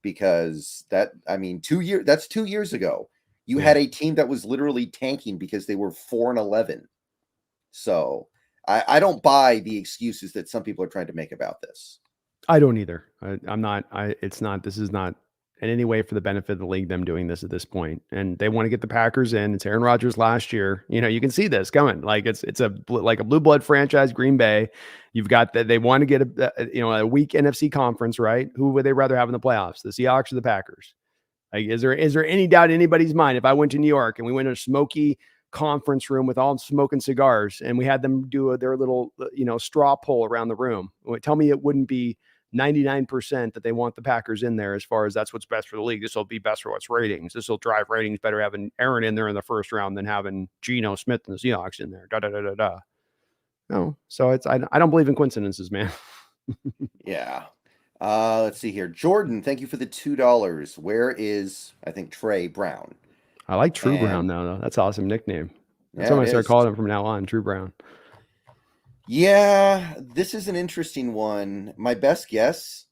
because that's 2 years ago. You had a team that was literally tanking because they were 4-11. So, I don't buy the excuses that some people are trying to make about this. I don't either. This is not in any way for the benefit of the league, them doing this at this point. And they want to get the Packers in. It's Aaron Rodgers last year. You can see this coming. Like it's like a blue blood franchise, Green Bay. You've got that. They want to get a weak NFC conference, right? Who would they rather have in the playoffs, the Seahawks or the Packers? Like, is there any doubt in anybody's mind? If I went to New York and we went to a smoky conference room with all smoking cigars and we had them do their little, straw poll around the room, tell me it wouldn't be 99% that they want the Packers in there as far as that's what's best for the league. This will be best for what's ratings. This will drive ratings better having Aaron in there in the first round than having Geno Smith and the Seahawks in there. No, so I don't believe in coincidences, man. Yeah. Let's see here. Jordan, thank you for the $2. Where is, I think, Trey Brown? I like True Brown And though. That's an awesome nickname. That's what yeah, I'm it gonna start is. calling him from now on, True Brown. Yeah, this is an interesting one. My best guess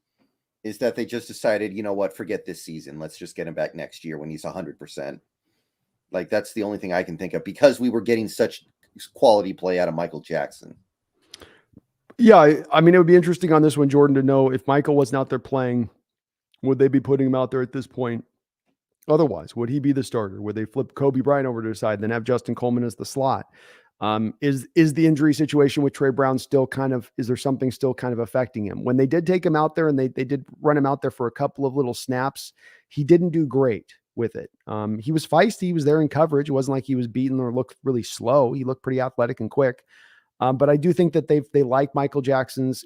is that they just decided, you know what, forget this season. Let's just get him back next year when he's 100%. Like, that's the only thing I can think of because we were getting such quality play out of Michael Jackson. Yeah, I mean, it would be interesting on this one, Jordan, to know if Michael wasn't out there playing, would they be putting him out there at this point? Otherwise, would he be the starter? Would they flip Kobe Bryant over to the side, then have Justin Coleman as the slot? Is the injury situation with Trey Brown still kind of, is there something still kind of affecting him? When they did take him out there and they did run him out there for a couple of little snaps, he didn't do great with it. He was feisty. He was there in coverage. It wasn't like he was beaten or looked really slow. He looked pretty athletic and quick. But I do think that they like Michael Jackson's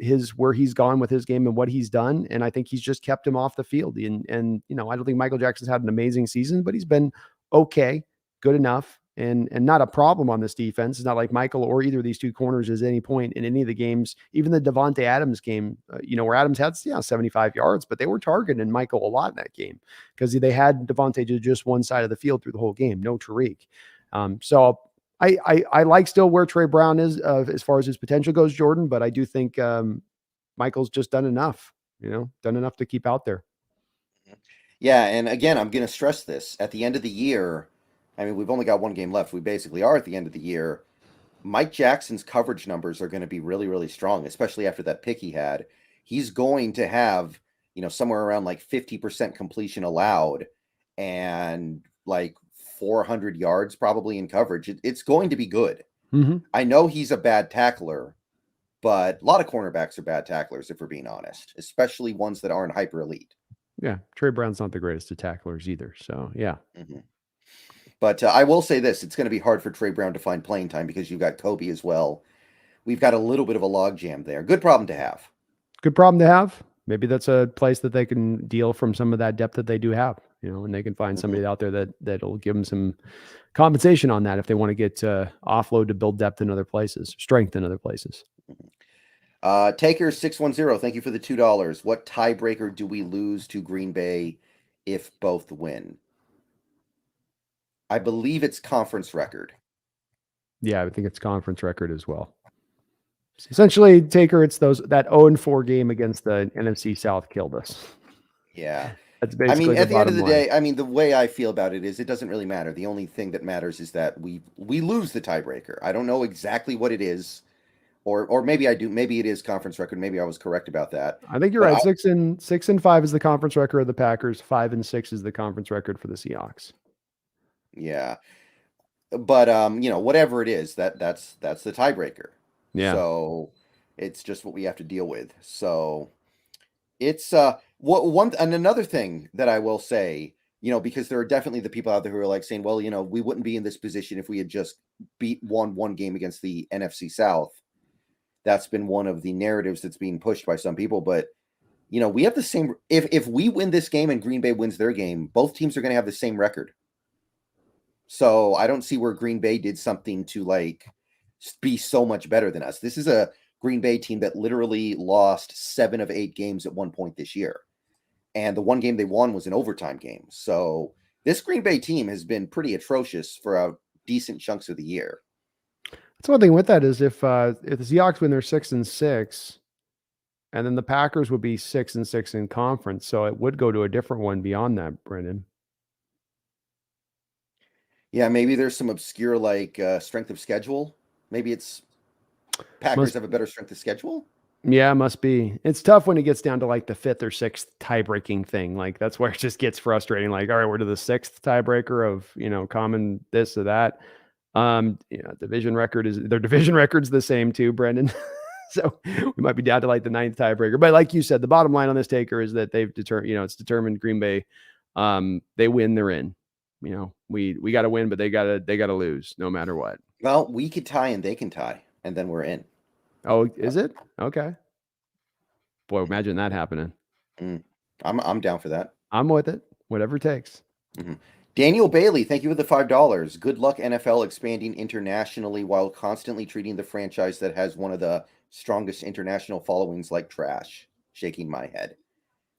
his where he's gone with his game and what he's done, and I think he's just kept him off the field. And you know, I don't think Michael Jackson's had an amazing season, but he's been okay, good enough, and not a problem on this defense. It's not like Michael or either of these two corners is any point in any of the games, even the Devontae Adams game, where Adams had 75 yards, but they were targeting Michael a lot in that game because they had Devontae to just one side of the field through the whole game, no Tariq. So I like still where Trey Brown is as far as his potential goes, Jordan, but I do think Michael's just done enough, done enough to keep out there. Yeah, and again, I'm going to stress this. At the end of the year, I mean, we've only got one game left. We basically are at the end of the year. Mike Jackson's coverage numbers are going to be really, really strong, especially after that pick he had. He's going to have, somewhere around like 50% completion allowed and like 400 yards probably in coverage. It's going to be good. Mm-hmm. I know he's a bad tackler, but a lot of cornerbacks are bad tacklers, if we're being honest, especially ones that aren't hyper elite. Yeah, Trey Brown's not the greatest of tacklers either. So, yeah. Mm-hmm. But I will say this, it's going to be hard for Trey Brown to find playing time because you've got Kobe as well. We've got a little bit of a logjam there. Good problem to have. Good problem to have. Maybe that's a place that they can deal from some of that depth that they do have, and they can find somebody out there that'll give them some compensation on that if they want to get offload to build depth in other places, strength in other places. Taker 610, thank you for the $2. What tiebreaker do we lose to Green Bay if both win? I believe it's conference record. Yeah, I think it's conference record as well. Essentially, Taker, it's that 0-4 game against the NFC South killed us. Yeah. That's basically at the end of the line. day, the way I feel about it is it doesn't really matter. The only thing that matters is that we lose the tiebreaker. I don't know exactly what it is. Or maybe I do. Maybe it is conference record. Maybe I was correct about that. I think you're right. 6-5 is the conference record of the Packers. 5-6 is the conference record for the Seahawks. Yeah, but whatever it is, that's the tiebreaker. Yeah. So it's just what we have to deal with. So it's another thing that I will say, because there are definitely the people out there who are like saying, well, we wouldn't be in this position if we had just won one game against the NFC South. That's been one of the narratives that's being pushed by some people. But, we have the same. If we win this game and Green Bay wins their game, both teams are going to have the same record. So I don't see where Green Bay did something to be so much better than us. This is a Green Bay team that literally lost 7 of 8 games at one point this year. And the one game they won was an overtime game. So this Green Bay team has been pretty atrocious for a decent chunks of the year. That's one thing with that is if the Seahawks win, they're 6-6, and then the Packers would be 6-6 in conference. So it would go to a different one beyond that, Brendan. Yeah, maybe there's some obscure strength of schedule. Maybe it's Packers have a better strength of schedule. Yeah, must be. It's tough when it gets down to the 5th or 6th tie-breaking thing. That's where it just gets frustrating. All right, we're to the 6th tiebreaker of common this or that. Division record's the same too, Brendan. So we might be down to the 9th tiebreaker. But like you said, the bottom line on this, Taker, is that they've determined, it's determined Green Bay, they win, they're in. We got to win, but they got to lose no matter what. Well, we could tie and they can tie, and then we're in. Oh, is it? Okay. Boy, imagine that happening. I'm down for that. I'm with it. Whatever it takes. Mm-hmm. Daniel Bailey, thank you for the $5. Good luck, NFL, expanding internationally while constantly treating the franchise that has one of the strongest international followings like trash. shaking my head.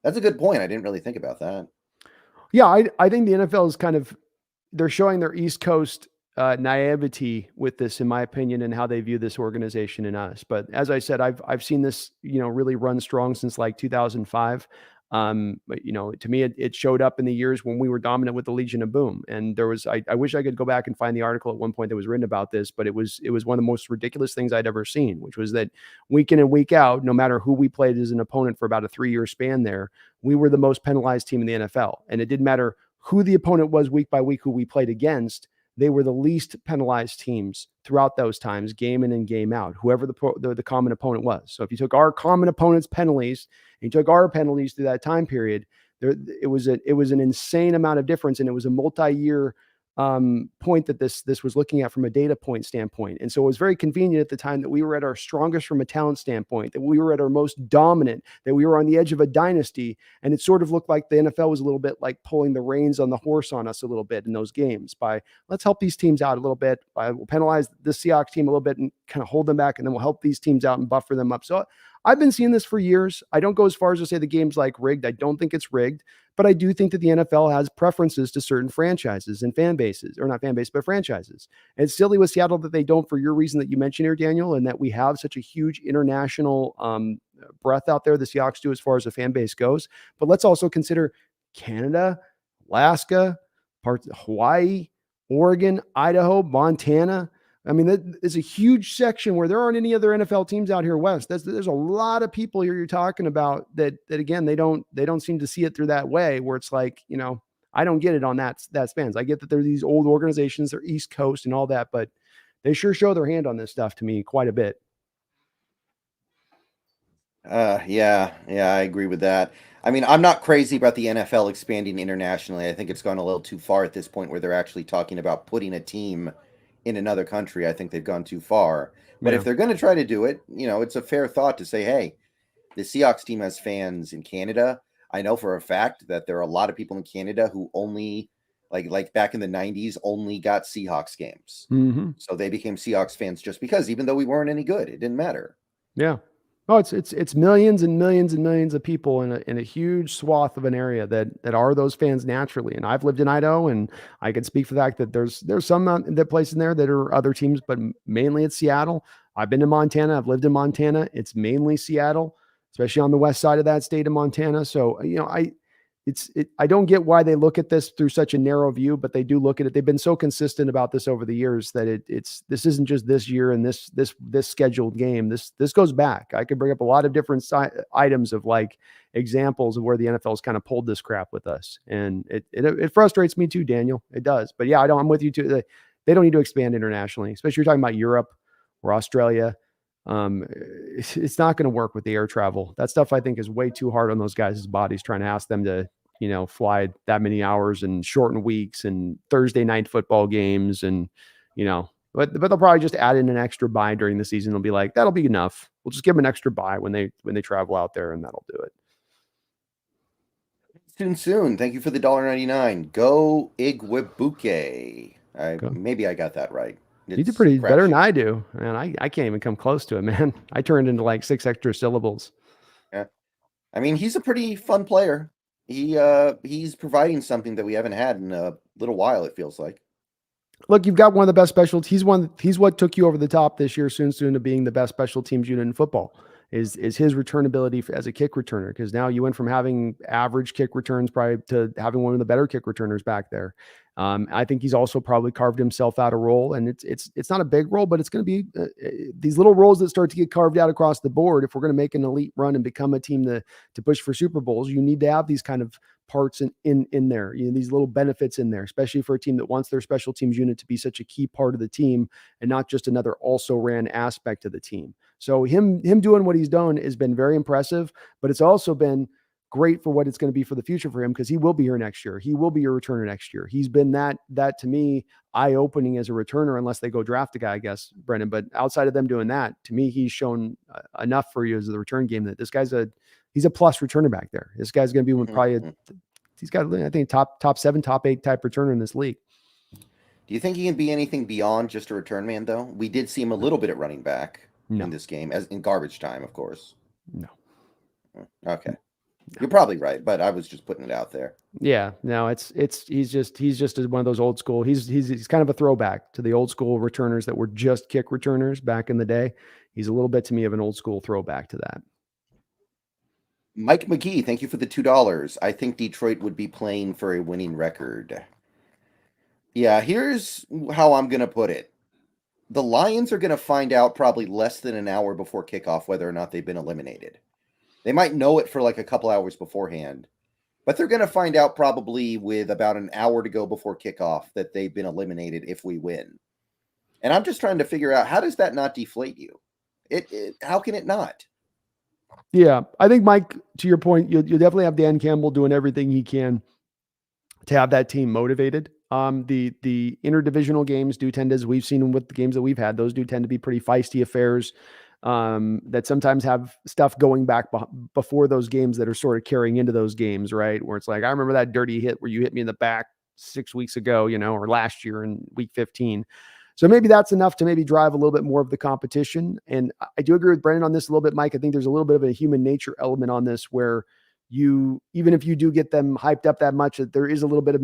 That's a good point. I didn't really think about that. Yeah, I think the NFL is kind of they're showing their East Coast naivety with this, in my opinion, and how they view this organization and us. But as I said, I've seen this, really run strong since like 2005. But to me, it showed up in the years when we were dominant with the Legion of Boom. And there was, I wish I could go back and find the article at one point that was written about this, but it was one of the most ridiculous things I'd ever seen, which was that week in and week out, no matter who we played as an opponent for about a 3-year span there, we were the most penalized team in the NFL, and it didn't matter who the opponent was week by week, who we played against. They were the least penalized teams throughout those times, game in and game out, whoever the common opponent was. So if you took our common opponent's penalties and you took our penalties through that time period, it was an insane amount of difference, and it was a multi-year point that this was looking at from a data point standpoint. And so it was very convenient at the time that we were at our strongest from a talent standpoint, that we were at our most dominant, that we were on the edge of a dynasty. And it sort of looked like the NFL was a little bit like pulling the reins on the horse on us a little bit in those games by, let's help these teams out a little bit. We'll penalize the Seahawks team a little bit and kind of hold them back, and then we'll help these teams out and buffer them up. So I've been seeing this for years. I don't go as far as to say the game's like rigged. I don't think it's rigged, but I do think that the NFL has preferences to certain franchises and fan bases, or not fan base, but franchises. And it's silly with Seattle that they don't, for your reason that you mentioned here, Daniel, and that we have such a huge international breadth out there. The Seahawks do as far as the fan base goes. But let's also consider Canada, Alaska, parts of Hawaii, Oregon, Idaho, Montana. I mean, that is a huge section where there aren't any other NFL teams out here west. There's a lot of people here you're talking about that again, they don't seem to see it through that way, where it's like, I don't get it on that spans. I get that they're these old organizations, they're East Coast and all that, but they sure show their hand on this stuff to me quite a bit. Yeah, I agree with that. I mean, I'm not crazy about the NFL expanding internationally. I think it's gone a little too far at this point where they're actually talking about putting a team in another country. I think they've gone too far. But Yeah. if they're going to try to do it, it's a fair thought to say, hey, the Seahawks team has fans in Canada. I know for a fact that there are a lot of people in Canada who only, like back in the 90s, only got Seahawks games. Mm-hmm. So they became Seahawks fans just because, even though we weren't any good, it didn't matter. Yeah. Oh, it's millions and millions and millions of people in a huge swath of an area that are those fans naturally. And I've lived in Idaho, and I can speak for the fact that there's some that place in there that are other teams, but mainly it's Seattle. I've been to Montana. I've lived in Montana. It's mainly Seattle, especially on the west side of that state of Montana. So I don't get why they look at this through such a narrow view, but they do look at it. They've been so consistent about this over the years that this isn't just this year and this scheduled game. This goes back. I could bring up a lot of different items of like examples of where the NFL's kind of pulled this crap with us, and it frustrates me too, Daniel. It does, but yeah, I'm with you too. They don't need to expand internationally, especially you're talking about Europe or Australia. It's not going to work with the air travel. That stuff I think is way too hard on those guys' bodies, trying to ask them to fly that many hours and shorten weeks and Thursday night football games. And, but they'll probably just add in an extra bye during the season. They'll be like, that'll be enough. We'll just give them an extra bye when they travel out there, and that'll do it. Soon. Thank you for the $1.99. Go Igwebuke. Go. Maybe I got that right. You did pretty better than I do. And I can't even come close to it, man. I turned into like 6 extra syllables. Yeah. I mean, he's a pretty fun player. He's providing something that we haven't had in a little while, it feels like. Look, you've got one of the best special. He's what took you over the top this year, soon to being the best special teams unit in football. Is his returnability as a kick returner, because now you went from having average kick returns probably to having one of the better kick returners back there. I think he's also probably carved himself out a role, and it's not a big role, but it's going to be these little roles that start to get carved out across the board. If we're going to make an elite run and become a team to push for Super Bowls, you need to have these kind of parts in there, these little benefits in there, especially for a team that wants their special teams unit to be such a key part of the team and not just another also ran aspect of the team. So him doing what he's done has been very impressive, but it's also been great for what it's going to be for the future for him, because he will be here next year. He will be your returner next year. He's been that to me eye-opening as a returner, unless they go draft a guy, I guess, Brendan. But outside of them doing that, to me, he's shown enough for you as the return game that this guy's he's a plus returner back there. This guy's going to be probably he's got, I think, top 7, top 8 type returner in this league. Do you think he can be anything beyond just a return man, though? We did see him a little bit at running back in this game, as in garbage time, of course. No. Okay. You're probably right, but I was just putting it out there. Yeah, no, he's just one of those old school. He's kind of a throwback to the old school returners that were just kick returners back in the day. He's a little bit to me of an old school throwback to that. Mike McGee, thank you for the $2. I think Detroit would be playing for a winning record. Yeah, here's how I'm going to put it. The Lions are going to find out probably less than an hour before kickoff whether or not they've been eliminated. They might know it for like a couple hours beforehand, but they're going to find out probably with about an hour to go before kickoff that they've been eliminated if we win. And I'm just trying to figure out, how does that not deflate you? How can it not? Yeah, I think, Mike, to your point, you'll definitely have Dan Campbell doing everything he can to have that team motivated. The interdivisional games do tend, as we've seen with the games that we've had, those do tend to be pretty feisty affairs that sometimes have stuff going back before those games that are sort of carrying into those games, right? Where it's like, I remember that dirty hit where you hit me in the back 6 weeks ago, or last year in week 15. So maybe that's enough to maybe drive a little bit more of the competition. And I do agree with Brendan on this a little bit, Mike. I think there's a little bit of a human nature element on this where even if you do get them hyped up that much, that there is a little bit of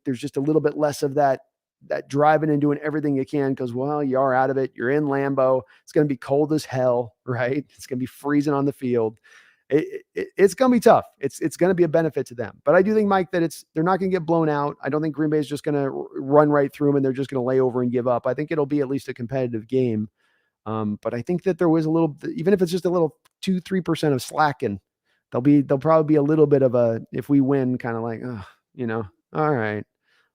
there's just a little bit less of that driving and doing everything you can because, well, you are out of it. You're in Lambeau. It's going to be cold as hell, right? It's going to be freezing on the field. It's going to be tough. It's going to be a benefit to them. But I do think, Mike, that they're not going to get blown out. I don't think Green Bay is just going to run right through them and they're just going to lay over and give up. I think it'll be at least a competitive game. But I think that there was a little, even if it's just a little 2-3% of slacking, there'll probably be a little bit of a, if we win, kind of like, all right,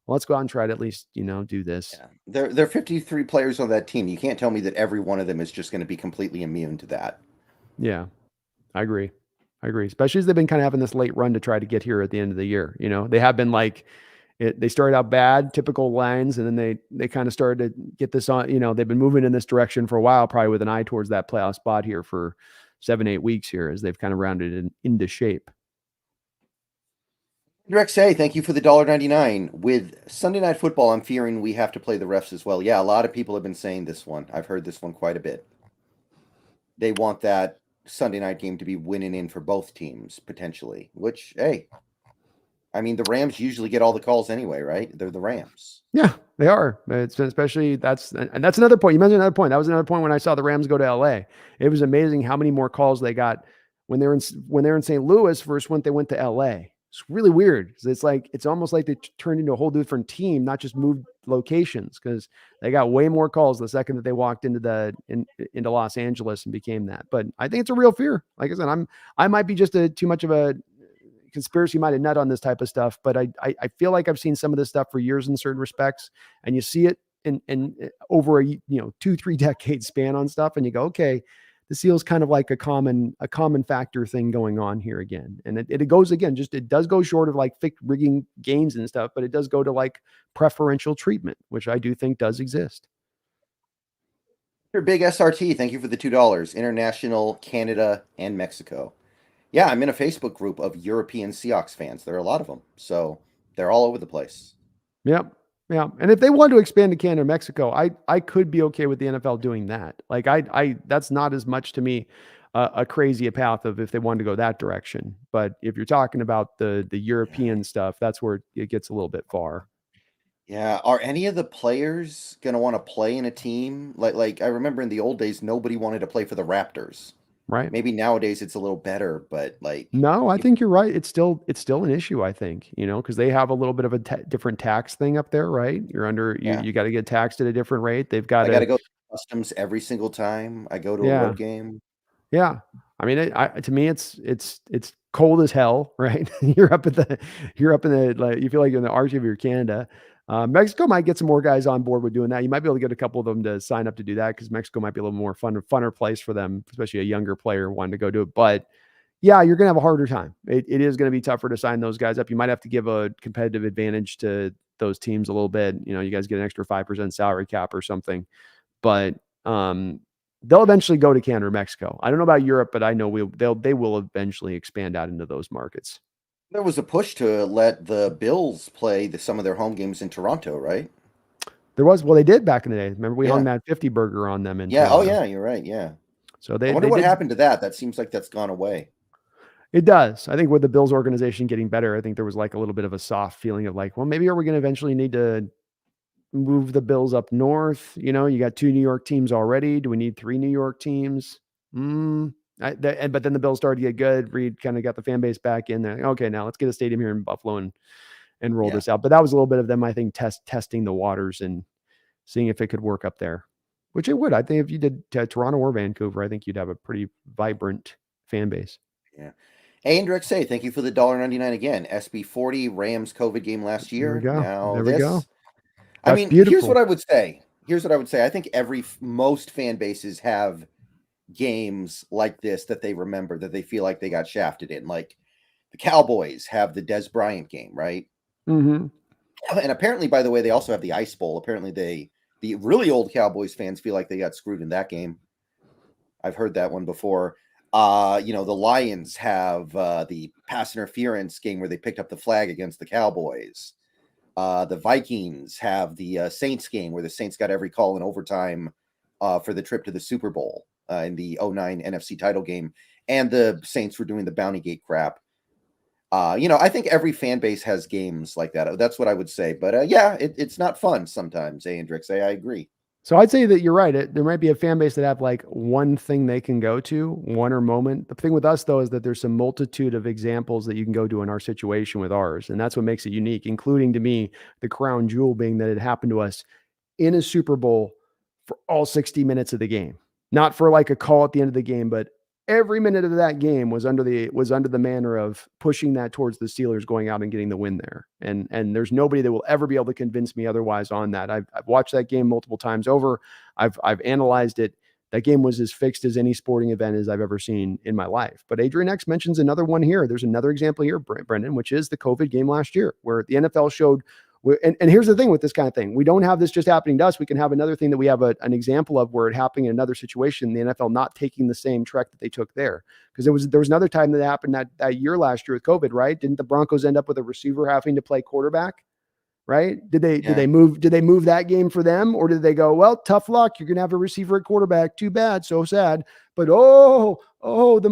well, let's go out and try to at least, do this. Yeah. There are 53 players on that team. You can't tell me that every one of them is just going to be completely immune to that. Yeah, I agree. Especially as they've been kind of having this late run to try to get here at the end of the year. They have been like, they started out bad, typical Lions, and then they kind of started to get this on. They've been moving in this direction for a while, probably with an eye towards that playoff spot here for 7-8 weeks here as they've kind of rounded it into shape. Rex, hey, thank you for the $1.99. With Sunday Night Football, I'm fearing we have to play the refs as well. Yeah, a lot of people have been saying this one. I've heard this one quite a bit. They want that Sunday night game to be winning in for both teams, potentially, which, hey, I mean, the Rams usually get all the calls anyway, right? They're the Rams. Yeah, they are. It's especially that's another point. You mentioned another point. That was another point when I saw the Rams go to LA. It was amazing how many more calls they got when they were in St. Louis versus when they went to LA. It's really weird. It's almost like they turned into a whole different team, not just moved locations, because they got way more calls the second that they walked into into Los Angeles and became that. But I think it's a real fear. Like I said, I might be just too much of a conspiracy minded nut on this type of stuff, but I feel like I've seen some of this stuff for years in certain respects, and you see it in over a 2-3 decade span on stuff, and you go, okay, this feels kind of like a common factor thing going on here again. And it goes again, it does go short of like rigging games and stuff, but it does go to like preferential treatment, which I do think does exist. Your big SRT, thank you for the $2. International, Canada, and Mexico. Yeah, I'm in a Facebook group of European Seahawks fans. There are a lot of them. So they're all over the place. Yep. Yeah. And if they want to expand to Canada or Mexico, I could be okay with the NFL doing that. Like that's not as much to me a crazy path of if they wanted to go that direction. But if you're talking about the European stuff, that's where it gets a little bit far. Yeah. Are any of the players going to want to play in a team? Like I remember in the old days, nobody wanted to play for the Raptors. Right. Maybe nowadays it's a little better, but like. No, I think you're right. It's still an issue, I think, because they have a little bit of a different tax thing up there, right? You're under, you got to get taxed at a different rate. They've got I got to go to customs every single time I go to a road game. Yeah. I mean, to me, it's cold as hell, right? you're up in the, like, you feel like you're in the arch of your Canada. Mexico might get some more guys on board with doing that. You might be able to get a couple of them to sign up to do that because Mexico might be a little more funner place for them, especially a younger player wanting to go do it. But yeah, you're going to have a harder time. It is going to be tougher to sign those guys up. You might have to give a competitive advantage to those teams a little bit. You guys get an extra 5% salary cap or something, but they'll eventually go to Canada or Mexico. I don't know about Europe, but I know they will eventually expand out into those markets. There was a push to let the Bills play some of their home games in Toronto, right? There was. Well, they did back in the day. Remember, we hung that 50 burger on them in Toronto. Oh yeah, you're right. Yeah. So I wonder what happened to that. That seems like that's gone away. It does. I think with the Bills organization getting better, I think there was like a little bit of a soft feeling of like, well, maybe are we going to eventually need to move the Bills up north? You know, you got 2 New York teams already. Do we need 3 New York teams? But then the Bills started to get good. Reed kind of got the fan base back in there. Okay, now let's get a stadium here in Buffalo and roll Yeah. this out. But that was a little bit of them, I think, testing the waters and seeing if it could work up there, which it would. I think if you did Toronto or Vancouver, I think you'd have a pretty vibrant fan base. Yeah. Hendrix say, thank you for the $1.99 again. SB40 Rams COVID game last There we year. go. Now There we go. this. I That's mean, here's what beautiful. I would say. I think most fan bases have games like this that they remember that they feel like they got shafted in. Like the Cowboys have the Des Bryant game, right? Mm-hmm. And apparently, by the way, they also have the Ice Bowl. Apparently, the really old Cowboys fans feel like they got screwed in that game. I've heard that one before. The Lions have the pass interference game where they picked up the flag against the Cowboys. The Vikings have the Saints game where the Saints got every call in overtime for the trip to the Super Bowl in the '09 NFC title game. And the Saints were doing the Bounty Gate crap. I think every fan base has games like that. That's what I would say. But it's not fun sometimes, Hendrix. I agree. So I'd say that you're right. There might be a fan base that have like one thing they can go to, one or moment. The thing with us though is that there's some multitude of examples that you can go to in our situation with ours, and that's what makes it unique. Including to me, the crown jewel being that it happened to us in a Super Bowl for all 60 minutes of the game, not for like a call at the end of the game, but every minute of that game was under the manner of pushing that towards the Steelers going out and getting the win there. And there's nobody that will ever be able to convince me otherwise on that. I've watched that game multiple times over. I've analyzed it. That game was as fixed as any sporting event as I've ever seen in my life. But Adrian X mentions another one here. There's another example here, Brendan, which is the COVID game last year, where the NFL showed. And here's the thing with this kind of thing. We don't have this just happening to us. We can have another thing that we have an example of where it happening in another situation, the NFL not taking the same trek that they took there. Because there was another time that happened that year last year with COVID, right? Didn't the Broncos end up with a receiver having to play quarterback? Right? Did they move that game for them, or did they go, well, tough luck, you're gonna have a receiver at quarterback, too bad, so sad. But the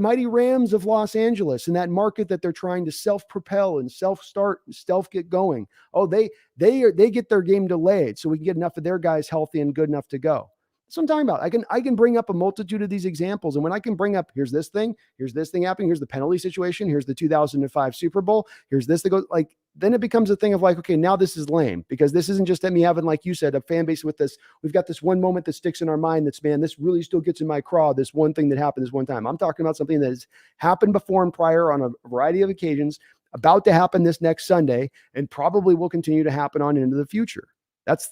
mighty Rams of Los Angeles, in that market that they're trying to self-propel and self-start and self-get going, they get their game delayed so we can get enough of their guys healthy and good enough to go. That's what I'm talking about. I can bring up a multitude of these examples. And when I can bring up, here's this thing happening, here's the penalty situation, here's the 2005 Super Bowl, here's this that goes, like, then it becomes a thing of like, okay, now this is lame, because this isn't just me having, like you said, a fan base with this. We've got this one moment that sticks in our mind that's, man, this really still gets in my craw, this one thing that happened this one time. I'm talking about something that has happened before and prior on a variety of occasions, about to happen this next Sunday, and probably will continue to happen on into the future. That's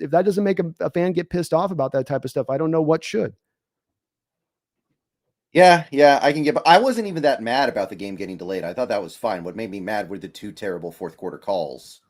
if that doesn't make a fan get pissed off about that type of stuff, I don't know what should. Yeah, I can get. I wasn't even that mad about the game getting delayed. I thought that was fine. What made me mad were the two terrible fourth quarter calls.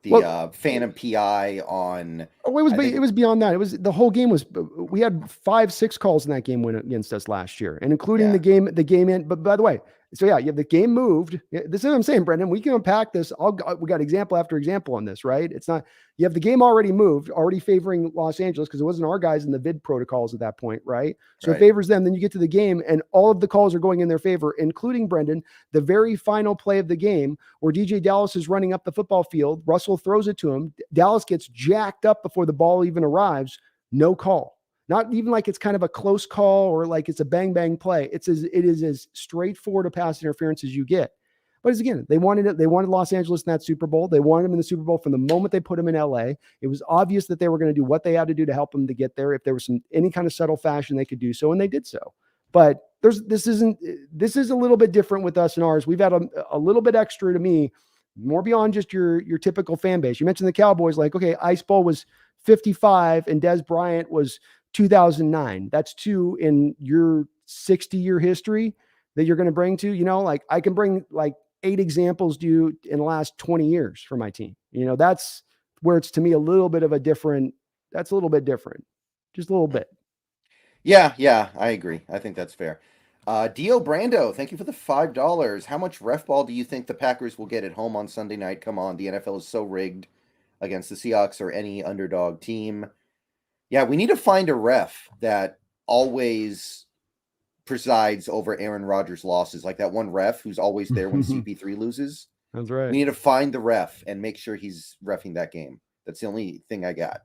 The Well, phantom PI on. oh, I think it was beyond that. It was the whole game was. We had 5-6 calls in that game win against us last year, and including yeah, the game in. But by the way, so yeah, you have the game moved. This is what I'm saying, Brendan. We can unpack this. We got example after example on this, right? It's not, you have the game already moved, already favoring Los Angeles, because it wasn't our guys in the vid protocols at that point, right? So it right. favors them. Then you get to the game, and all of the calls are going in their favor, including, Brendan, the very final play of the game where DJ Dallas is running up the football field. Russell throws it to him. Dallas gets jacked up before the ball even arrives. No call. Not even like it's kind of a close call or like it's a bang bang play. It is as straightforward a pass interference as you get. But as again, they wanted it. They wanted Los Angeles in that Super Bowl. They wanted him in the Super Bowl from the moment they put him in LA. It was obvious that they were going to do what they had to do to help him to get there. If there was any kind of subtle fashion, they could do so, and they did so. But this is a little bit different with us and ours. We've had a little bit extra, to me, more beyond just your typical fan base. You mentioned the Cowboys, like, okay, Ice Bowl was 55 and Des Bryant was 2009. That's two in your 60-year history that you're going to bring to, like I can bring like 8 examples to you in the last 20 years for my team. That's where it's, to me, a little bit of a different, that's a little bit different, just a little bit. Yeah, I agree. I think that's fair. Dio Brando, thank you for the $5. How much ref ball do you think the Packers will get at home on Sunday night? Come on, the NFL is so rigged against the Seahawks or any underdog team. Yeah, we need to find a ref that always presides over Aaron Rodgers' losses. Like that one ref who's always there when CP3 loses. That's right. We need to find the ref and make sure he's reffing that game. That's the only thing I got.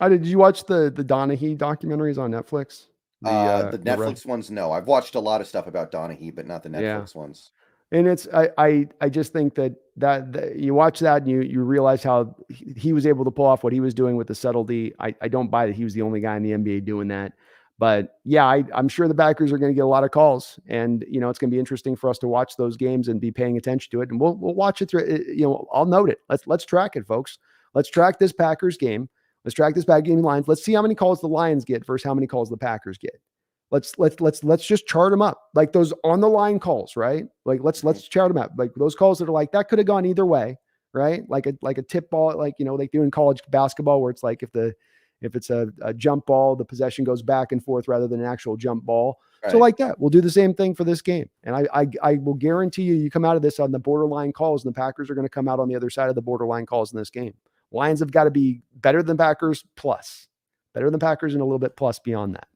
Did you watch the Donaghy documentaries on Netflix? The The ref. Netflix ones, no. I've watched a lot of stuff about Donaghy, but not the Netflix ones. And it's I just think that you watch that and you realize how he was able to pull off what he was doing with the subtlety. I don't buy that he was the only guy in the NBA doing that. But yeah, I'm sure the backers are going to get a lot of calls, and it's going to be interesting for us to watch those games and be paying attention to it. And we'll watch it through. I'll note it. Let's track it, folks. Let's track this Packers game. Let's track this Packers game lines. Let's see how many calls the Lions get versus how many calls the Packers get. Let's just chart them up, like those on the line calls, right? Like let's chart them up, like those calls that are like that could have gone either way, right? Like a tip ball, like they do in college basketball, where it's like if it's a jump ball, the possession goes back and forth rather than an actual jump ball. Right. So like that, we'll do the same thing for this game, and I will guarantee you come out of this on the borderline calls, and the Packers are going to come out on the other side of the borderline calls in this game. Lions have got to be better than Packers plus, better than Packers, and a little bit plus beyond that.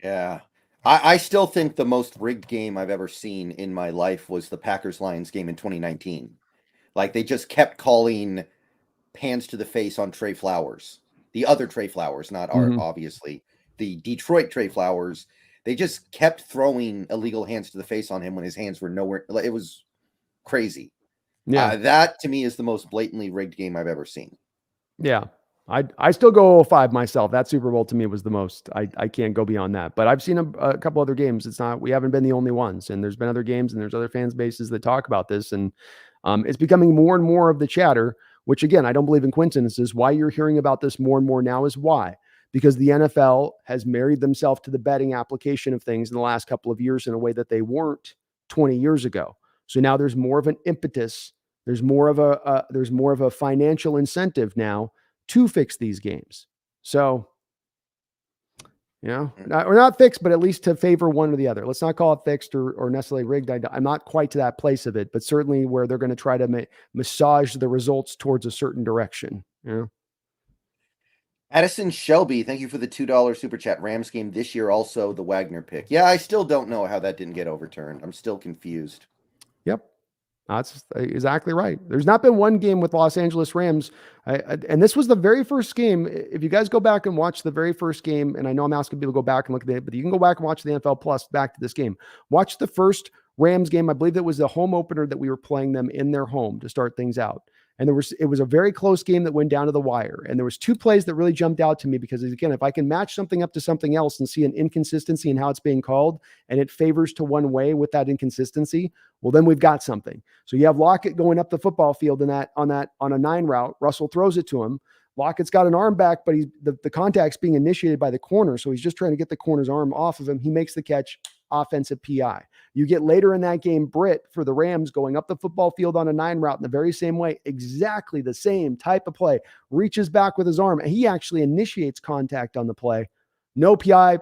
Yeah. I still think the most rigged game I've ever seen in my life was the Packers-Lions game in 2019. Like, they just kept calling hands to the face on Trey Flowers. The other Trey Flowers, not Art, obviously. The Detroit Trey Flowers. They just kept throwing illegal hands to the face on him when his hands were nowhere. It was crazy. Yeah. That, to me, is the most blatantly rigged game I've ever seen. Yeah. I still go 05 myself. That Super Bowl to me was the most. I can't go beyond that. But I've seen a couple other games. We haven't been the only ones. And there's been other games and there's other fans bases that talk about this. And it's becoming more and more of the chatter, which again, I don't believe in coincidences. Why you're hearing about this more and more now is why? Because the NFL has married themselves to the betting application of things in the last couple of years in a way that they weren't 20 years ago. So now there's more of an impetus. There's more of a financial incentive now to fix these games. So, we're not fixed, but at least to favor one or the other. Let's not call it fixed or necessarily rigged. I'm not quite to that place of it, but certainly where they're going to try to massage the results towards a certain direction. Addison Shelby, thank you for the $2 super chat. Rams game this year, also the Wagner pick. Yeah, I still don't know how that didn't get overturned. I'm still confused. Yep. That's exactly right. There's not been one game with Los Angeles Rams. And this was the very first game. If you guys go back and watch the very first game, and I know I'm asking people to go back and look at it, but you can go back and watch the NFL Plus back to this game. Watch the first Rams game. I believe that was the home opener that we were playing them in their home to start things out. And it was a very close game that went down to the wire. And there was two plays that really jumped out to me because, again, if I can match something up to something else and see an inconsistency in how it's being called and it favors to one way with that inconsistency, well, then we've got something. So you have Lockett going up the football field on a 9 route. Russell throws it to him. Lockett's got an arm back, but the contact's being initiated by the corner. So he's just trying to get the corner's arm off of him. He makes the catch, offensive PI. You get later in that game, Britt for the Rams going up the football field on a 9 route in the very same way, exactly the same type of play, reaches back with his arm. And he actually initiates contact on the play. No PI,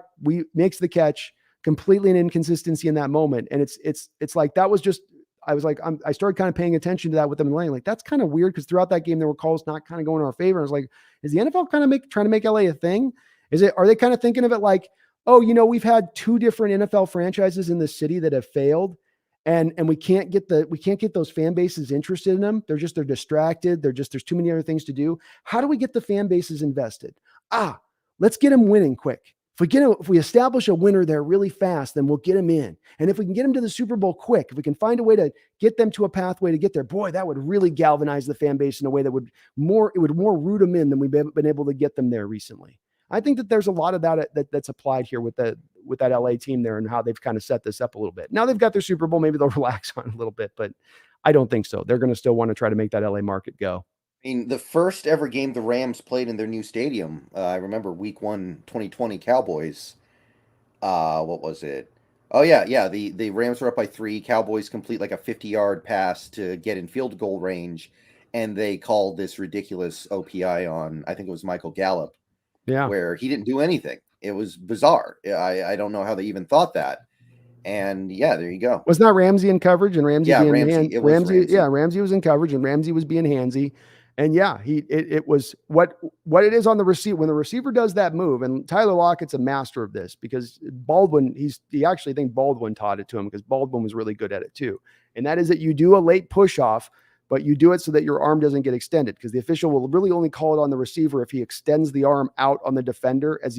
makes the catch, completely an inconsistency in that moment. And it's like, that was just, I was like, I started kind of paying attention to that with them in lane. Like, that's kind of weird because throughout that game, there were calls not kind of going in our favor. I was like, is the NFL kind of trying to make LA a thing? Are they kind of thinking of it like, oh, we've had 2 different NFL franchises in the city that have failed, and we can't get those fan bases interested in them. They're distracted. There's too many other things to do. How do we get the fan bases invested? Let's get them winning quick. If we establish a winner there really fast, then we'll get them in. And if we can get them to the Super Bowl quick, if we can find a way to get them to a pathway to get there, boy, that would really galvanize the fan base in a way that would more root them in than we've been able to get them there recently. I think that there's a lot of that's applied here with that LA team there and how they've kind of set this up a little bit. Now they've got their Super Bowl. Maybe they'll relax on it a little bit, but I don't think so. They're going to still want to try to make that LA market go. I mean, the first ever game the Rams played in their new stadium, I remember week 1, 2020 Cowboys. What was it? Oh, yeah. The Rams were up by 3. Cowboys complete like a 50-yard pass to get in field goal range, and they called this ridiculous OPI on, I think it was Michael Gallup. Yeah, where he didn't do anything. It was bizarre. I don't know how they even thought that. And yeah, there you go. Was not Ramsey in coverage and Ramsey? Yeah, Ramsey was Ramsey. Yeah, Ramsey was in coverage and Ramsey was being handsy. And yeah, it was what it is on the receiver. When the receiver does that move, and Tyler Lockett's a master of this because Baldwin, he actually think Baldwin taught it to him because Baldwin was really good at it too. And that is that you do a late push off, but you do it so that your arm doesn't get extended because the official will really only call it on the receiver if he extends the arm out on the defender as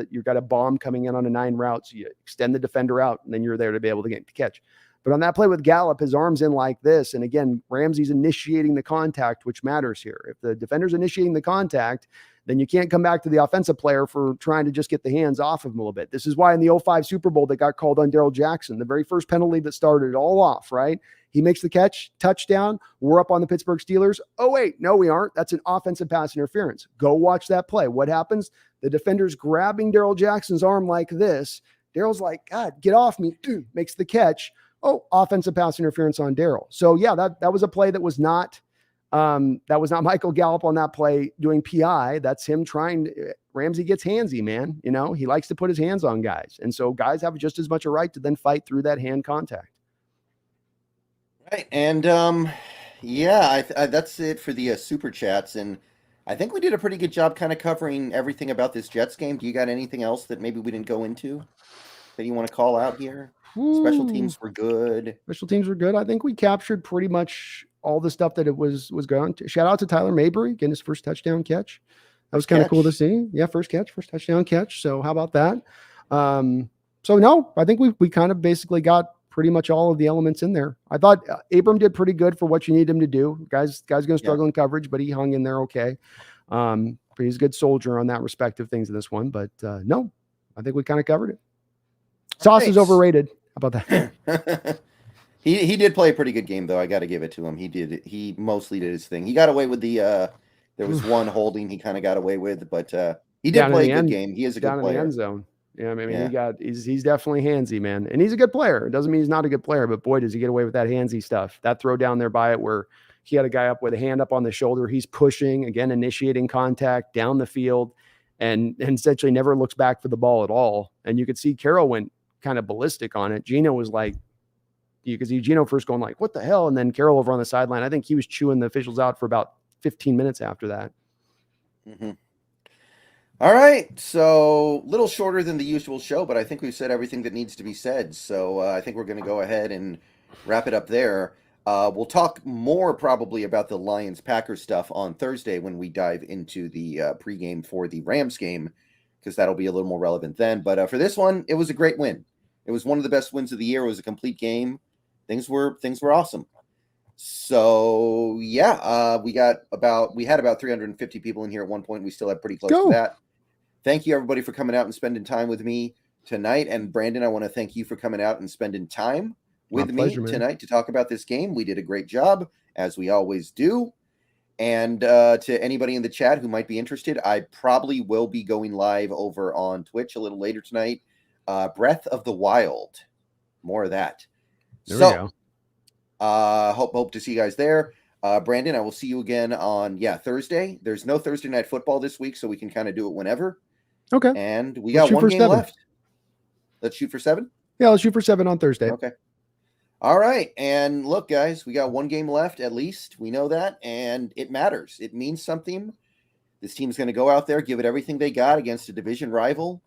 you've got a bomb coming in on a 9 route. So you extend the defender out and then you're there to be able to get the catch. But on that play with Gallup, his arm's in like this. And again, Ramsey's initiating the contact, which matters here. If the defender's initiating the contact, then you can't come back to the offensive player for trying to just get the hands off of him a little bit. This is why in the 05 Super Bowl that got called on Daryl Jackson, the very first penalty that started it all off, right? He makes the catch, touchdown. We're up on the Pittsburgh Steelers. Oh, wait, no, we aren't. That's an offensive pass interference. Go watch that play. What happens? The defender's grabbing Daryl Jackson's arm like this. Daryl's like, God, get off me. Makes the catch. Oh, offensive pass interference on Daryl. So yeah, that was a play that was not Michael Gallup on that play doing PI. That's him trying. Ramsey gets handsy, man. You know, he likes to put his hands on guys. And so guys have just as much a right to then fight through that hand contact. Right. And yeah, that's it for the super chats. And I think we did a pretty good job kind of covering everything about this Jets game. Do you got anything else that maybe we didn't go into that you want to call out here? Special teams were good. Special teams were good. I think we captured pretty much all the stuff that it was going to. Shout out to Tyler Mabry getting his first touchdown catch. That was kind of cool to see. Yeah, first touchdown catch. So how about that? So no, I think we kind of basically got pretty much all of the elements in there. I thought Abram did pretty good for what you need him to do. Guy's going to struggle in coverage, but he hung in there okay. But he's a good soldier on that respect of things in this one. But no, I think we kind of covered it. Sauce is overrated. How about that? He did play a pretty good game, though. I got to give it to him. He mostly did his thing. He got away with the there was one holding he kind of got away with, but he did play a good game. He is a good player. Down in the end zone. Yeah, I mean, he's definitely handsy, man. And he's a good player. It doesn't mean he's not a good player, but boy, does he get away with that handsy stuff. That throw down there by it where he had a guy up with a hand up on the shoulder. He's pushing, again, initiating contact down the field and essentially never looks back for the ball at all. And you could see Carroll went kind of ballistic on it. Gino was like, you could see Gino first going like, what the hell? And then Carroll over on the sideline. I think he was chewing the officials out for about 15 minutes after that. Mm-hmm. All right. So a little shorter than the usual show, but I think we've said everything that needs to be said. So I think we're going to go ahead and wrap it up there. We'll talk more probably about the Lions-Packers stuff on Thursday when we dive into the pregame for the Rams game, because that'll be a little more relevant then. But for this one, it was a great win. It was one of the best wins of the year. It was a complete game. Things were awesome. So yeah, we had about 350 people in here at one point. We still have pretty close to that. Thank you everybody for coming out and spending time with me tonight. And Brandon, I want to thank you for coming out and spending time with me tonight to talk about this game. We did a great job, as we always do. And to anybody in the chat who might be interested, I probably will be going live over on Twitch a little later tonight. Breath of the Wild. More of that. There we go. Hope to see you guys there. Brandon, I will see you again on Thursday. There's no Thursday night football this week, so we can kind of do it whenever. Okay. And we got one game left. Let's shoot for 7? Yeah, let's shoot for 7 on Thursday. Okay. All right. And look, guys, we got one game left at least. We know that, and it matters. It means something. This team's going to go out there, give it everything they got against a division rival.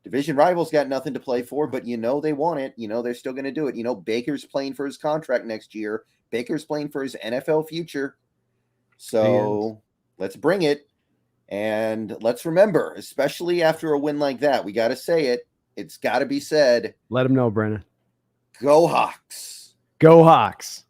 Division rivals got nothing to play for, but they want it. They're still going to do it. Baker's playing for his contract next year. Baker's playing for his NFL future. So let's bring it. And let's remember, especially after a win like that, we got to say it. It's got to be said. Let him know, Brennan. Go Hawks. Go Hawks.